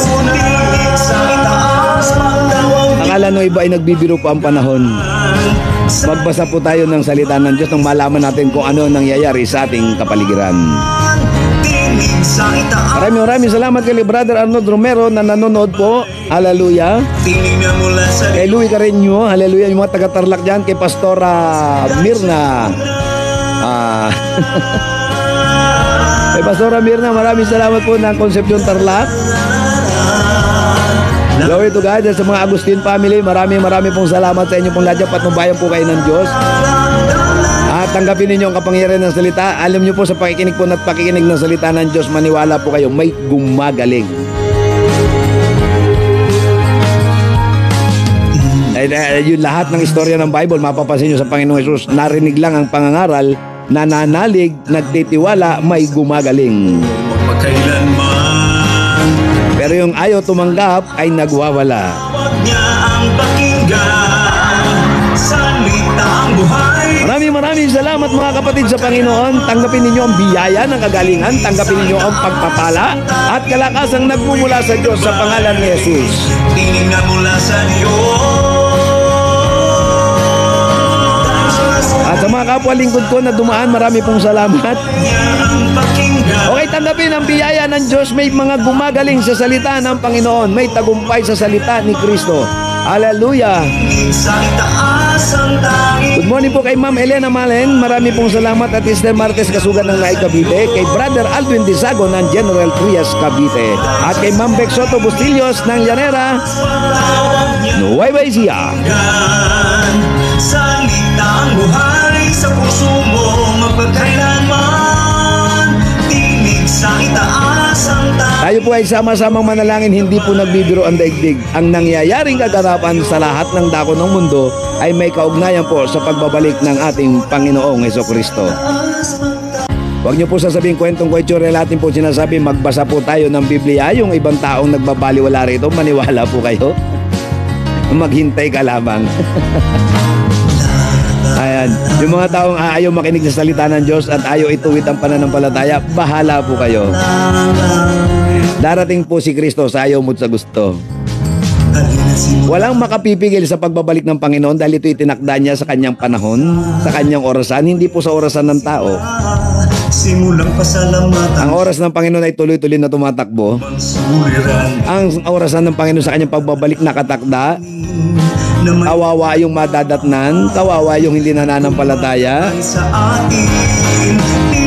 Tinig sa itaas, magdawag akala ng iba ay nagbibiro pa ang panahon. Magbasa po tayo ng salita ng Diyos nang malaman natin kung ano nangyayari sa ating kapaligiran. Tinig sa itaas. Maraming salamat kay Brother Arnold Romero na nanonood po. Hallelujah. Tinig na mula sa Kay Louie Carreño, hallelujah. Yung mga taga-Tarlac dyan, kay Pastora Mirna. Kay Pastora Mirna, maraming salamat po ng Concepcion Tarlac. Glory to God. Sa mga Agustin family, maraming pong salamat sa inyo pong lahat. Patnubayan po kayo ng Diyos. At tanggapin ninyo ang kapangyarihan ng salita. Alam nyo po sa pakikinig po at pakikinig ng salita ng Diyos, maniwala po kayo, may gumagaling. Yung lahat ng istorya ng Bible, mapapansin nyo sa Panginoong Hesus, narinig lang ang pangangaral, nananalig, nagtitiwala, may gumagaling. magpakailanman. Pero yung ayaw tumanggap ay nagwawala. Huwag niya ang pakinggan. Salita ang buhay. Maraming salamat mga kapatid sa Panginoon. Tanggapin ninyo ang biyaya ng kagalingan, tanggapin ninyo ang pagpapala at kalakasang nagmumula sa Diyos sa pangalan ni Jesus. Tinig na mula sa Diyos. At sa mga kapwa lingkod ko na dumaan, marami pong salamat. Niya ang pakinggan. Okay, tanggapin ang biyaya ng Diyos. May mga gumagaling sa salita ng Panginoon. May tagumpay sa salita ni Kristo. Hallelujah. Tinig sa itaas ang tanging. Good morning po kay Ma'am Elena Malen. Marami pong salamat at Sister Martes Kasugan ng Naik Cavite. Kay Brother Alvin Disago ng General Trias Cavite. At kay Ma'am Beck Soto Bustillos ng Llanera. Nueva Ecija. Salita ang buhay sa puso mo magpagkailanman. Tinig sa itaas ang tanging. Tayo po ay sama-samang manalangin, hindi po nagbibiro ang daigdig. Ang nangyayaring kaganapan sa lahat ng dako ng mundo ay may kaugnayan po sa pagbabalik ng ating Panginoong Hesukristo. Huwag niyo po sasabihin kwentong kwetsure, natin po sinasabi, magbasa po tayo ng Biblia. Yung ibang taong nagbabaliwala rito, maniwala po kayo. Maghintay ka lamang. Ayan, yung mga taong ayaw makinig sa salita ng Diyos at ayaw ituwid ang pananampalataya, bahala po kayo. Darating po si Kristo sa ayaw mo sa gusto. Walang makapipigil sa pagbabalik ng Panginoon dahil ito itinakda niya sa kanyang panahon, sa kanyang orasan, hindi po sa orasan ng tao. Simulang pasalamatan. Ang oras ng Panginoon ay tuloy-tuloy na tumatakbo. Suliran Ang orasan ng Panginoon sa kanyang pagbabalik nakatakda. na may Kawawa yung madadatnan, kawawa yung hindi nananampalataya. sa atin.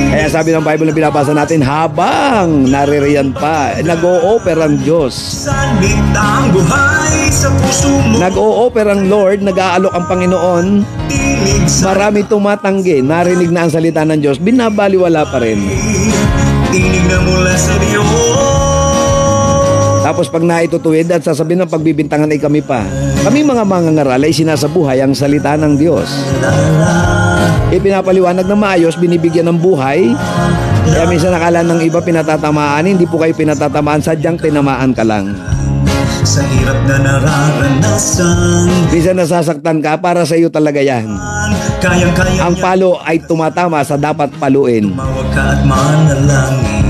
Kaya sabi ng Bible na binabasa natin, habang naririyan pa, nag-o-offer ang Diyos. Salita ang buhay sa puso mo. Nag-o-offer ang Lord, nag-aalok ang Panginoon. Tinig sa Marami tumatanggi, narinig na ang salita ng Diyos, binabaliwala pa rin. tinig na mula sa Diyos. Tapos pag naitutuwid at sasabihin ng pagbibintangan ay kami pa. Kami mga mangangaral ay sinasabuhay ang salita ng Diyos. Ipinapaliwanag na maayos, binibigyan ng buhay. Kaya minsan nakala ng iba pinatatamaan, hindi po kayo pinatatamaan, sadyang tinamaan ka lang. Sa hirap na nararanasan, Minsan nasasaktan ka, para sa iyo talaga yan. kayang-kaya Ang niya. palo ay tumatama sa dapat paluin. Tumawag ka at manalangin.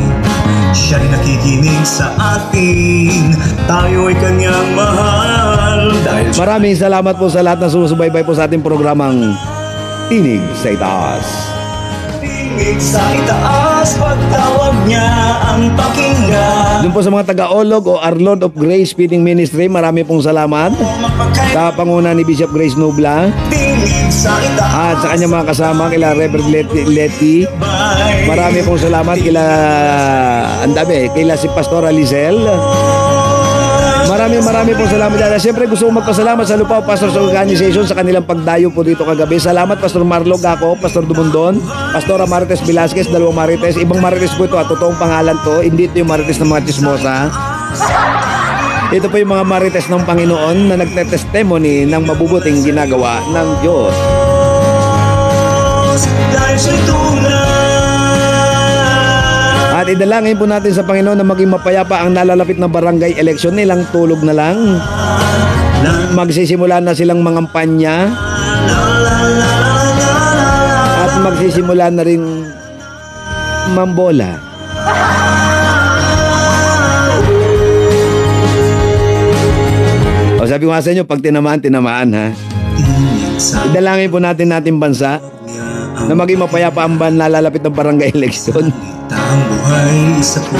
Siya'y nakikinig sa atin. Tayo ay kanyang mahal. Dahil Maraming salamat po sa lahat na sumusubaybay po sa ating programang Tinig sa Itaas. tinig sa itaas, pagtawag niya ang pakinggan. Doon po sa mga taga-olog o Our Lord of Grace Feeding Ministry, marami pong salamat. Sa panguna ni Bishop Grace Nubla Tinig sa itaas, at sa kanyang mga kasama, kila Reverend Letty. Marami pong salamat kila, ang dami, kila si Pastor Alizel. Marami pong salamat dahil siyempre gusto ko magpasalamat sa Lupao Pastors Organization sa kanilang pagdayo po dito kagabi. Salamat Pastor Marlo Gaco, Pastor Dumondon, Pastora Marites Velasquez, dalawang Marites. Ibang Marites po ito, totoong pangalan to. Hindi ito yung Marites ng mga chismosa. Ito po yung mga Marites ng Panginoon na nagte-testimony ng mabubuting ginagawa ng Diyos. dahil siya'y tunay. At idalangin po natin sa Panginoon na maging mapayapa ang nalalapit na barangay election. Nilang tulog na lang. Magsisimula na silang mangampanya. At magsisimula na rin mambola. O sabi ko nga sa inyo, pag tinamaan, ha. Idalangin po natin bansa na maging mapayapa ang lalapit ng barangay election.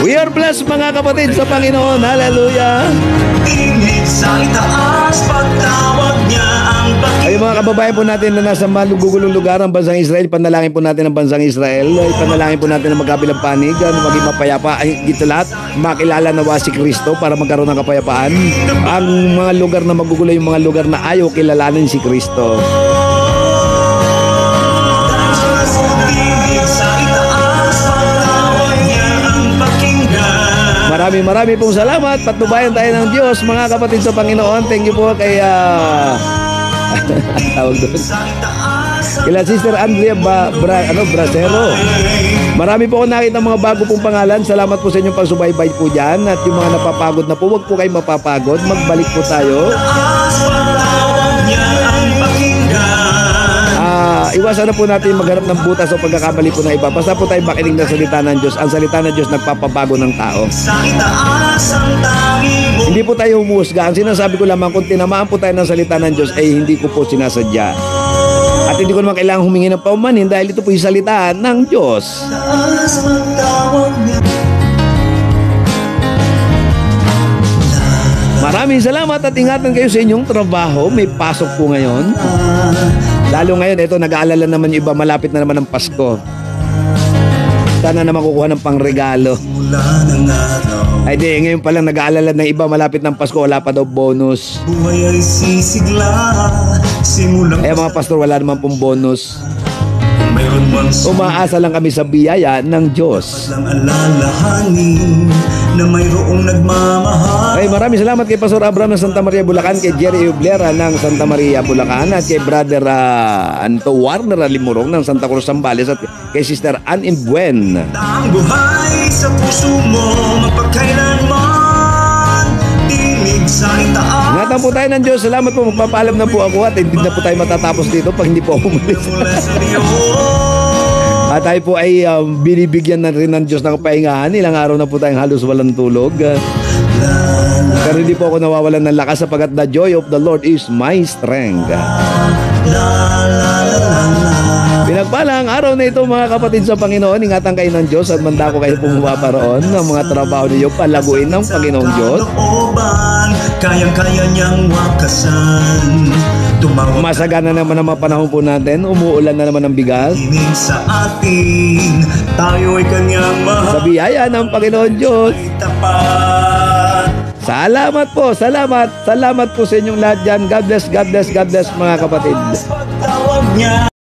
We are blessed mga kapatid sa Panginoon. Hallelujah. Tingin sa itaas, pagtawag niya ang Ay mga kababayan po natin na nasa malugugulong lugar ng bansang Israel, panalangin po natin ang bansang Israel. Panalangin po natin ang magkabilang panig, maging mapayapa. Ay, dito lahat, makilala nawa si Kristo para magkaroon ng kapayapaan. Ang mga lugar na magugulo, yung mga lugar na ayaw kilalanin si Kristo. Marami pong salamat. Patnubayan tayo ng Diyos mga kapatid sa Panginoon. Thank you po kay tawag doon, kila Sister Andrea Bracero. Marami po ako nakita mga bago pong pangalan. Salamat po sa inyong pagsubaybay po dyan. At yung mga napapagod na po, huwag po kayo mapapagod. Magbalik po tayo. Iwasan na po natin maghanap ng butas o pagkakamali po ng iba. Basta po tayo makinig ng salita ng Diyos. Ang salita ng Diyos nagpapabago ng tao. Hindi po tayo humusga. Ang sinasabi ko lamang, kung tinamaan po tayo ng salita ng Diyos, ay hindi ko po sinasadya. At hindi ko naman kailangang humingi ng paumanhin dahil ito po yung salita ng Diyos. Maraming salamat at ingatan kayo sa inyong trabaho. May pasok po ngayon. Lalo ngayon, ito, nag-aalala naman yung iba, malapit na naman ang Pasko. Sana na makukuha ng pangregalo. Ay di, ngayon pa lang nag-aalala ng iba, malapit ng Pasko, wala pa daw bonus. Buhay ay sisigla, simulang Ay mga pastor, wala naman pong bonus. mayroon mang Umaasa lang kami sa biyaya ng Diyos. lang alalahanin na mayroong nagmamahal. Ay maraming salamat kay Pastor Abraham ng Santa Maria, Bulacan, kay Jerry Ublera ng Santa Maria, Bulacan, at kay Brother Anto Warner Limurong ng Santa Cruz, Zambales, at kay Sister Ann Imbuen. Ang buhay sa puso mo mapagkailanman, tinig sa itaas. Ingatan po tayo ng Diyos. Salamat po. Magpapaalam na po ako at hindi na po tayo matatapos dito pag hindi po ako umalis. Mula sa Diyos. At tayo po ay binibigyan na rin ng Diyos ng kapahingahan. Ilang araw na po tayong halos walang tulog. Pero hindi po ako nawawalan ng lakas sapagat the joy of the Lord is my strength. Pinagpalang araw na ito mga kapatid sa Panginoon. Ingatan kayo ng Diyos at manda ko kayo pumababa roon ng mga trabaho niyo palaguin ng Panginoong Diyos. Kayang-kaya niyang wakasan. Masagana naman ang mga panahon po natin. Umuulan na naman ang bigas. Tinig sa atin, tayo ay kanyang mahal. Sa biyaya ng Panginoon Diyos. Ay tapat. Salamat po, salamat. Salamat po sa inyong lahat dyan. God bless, God bless, God bless mga kapatid. Pagtawag niya.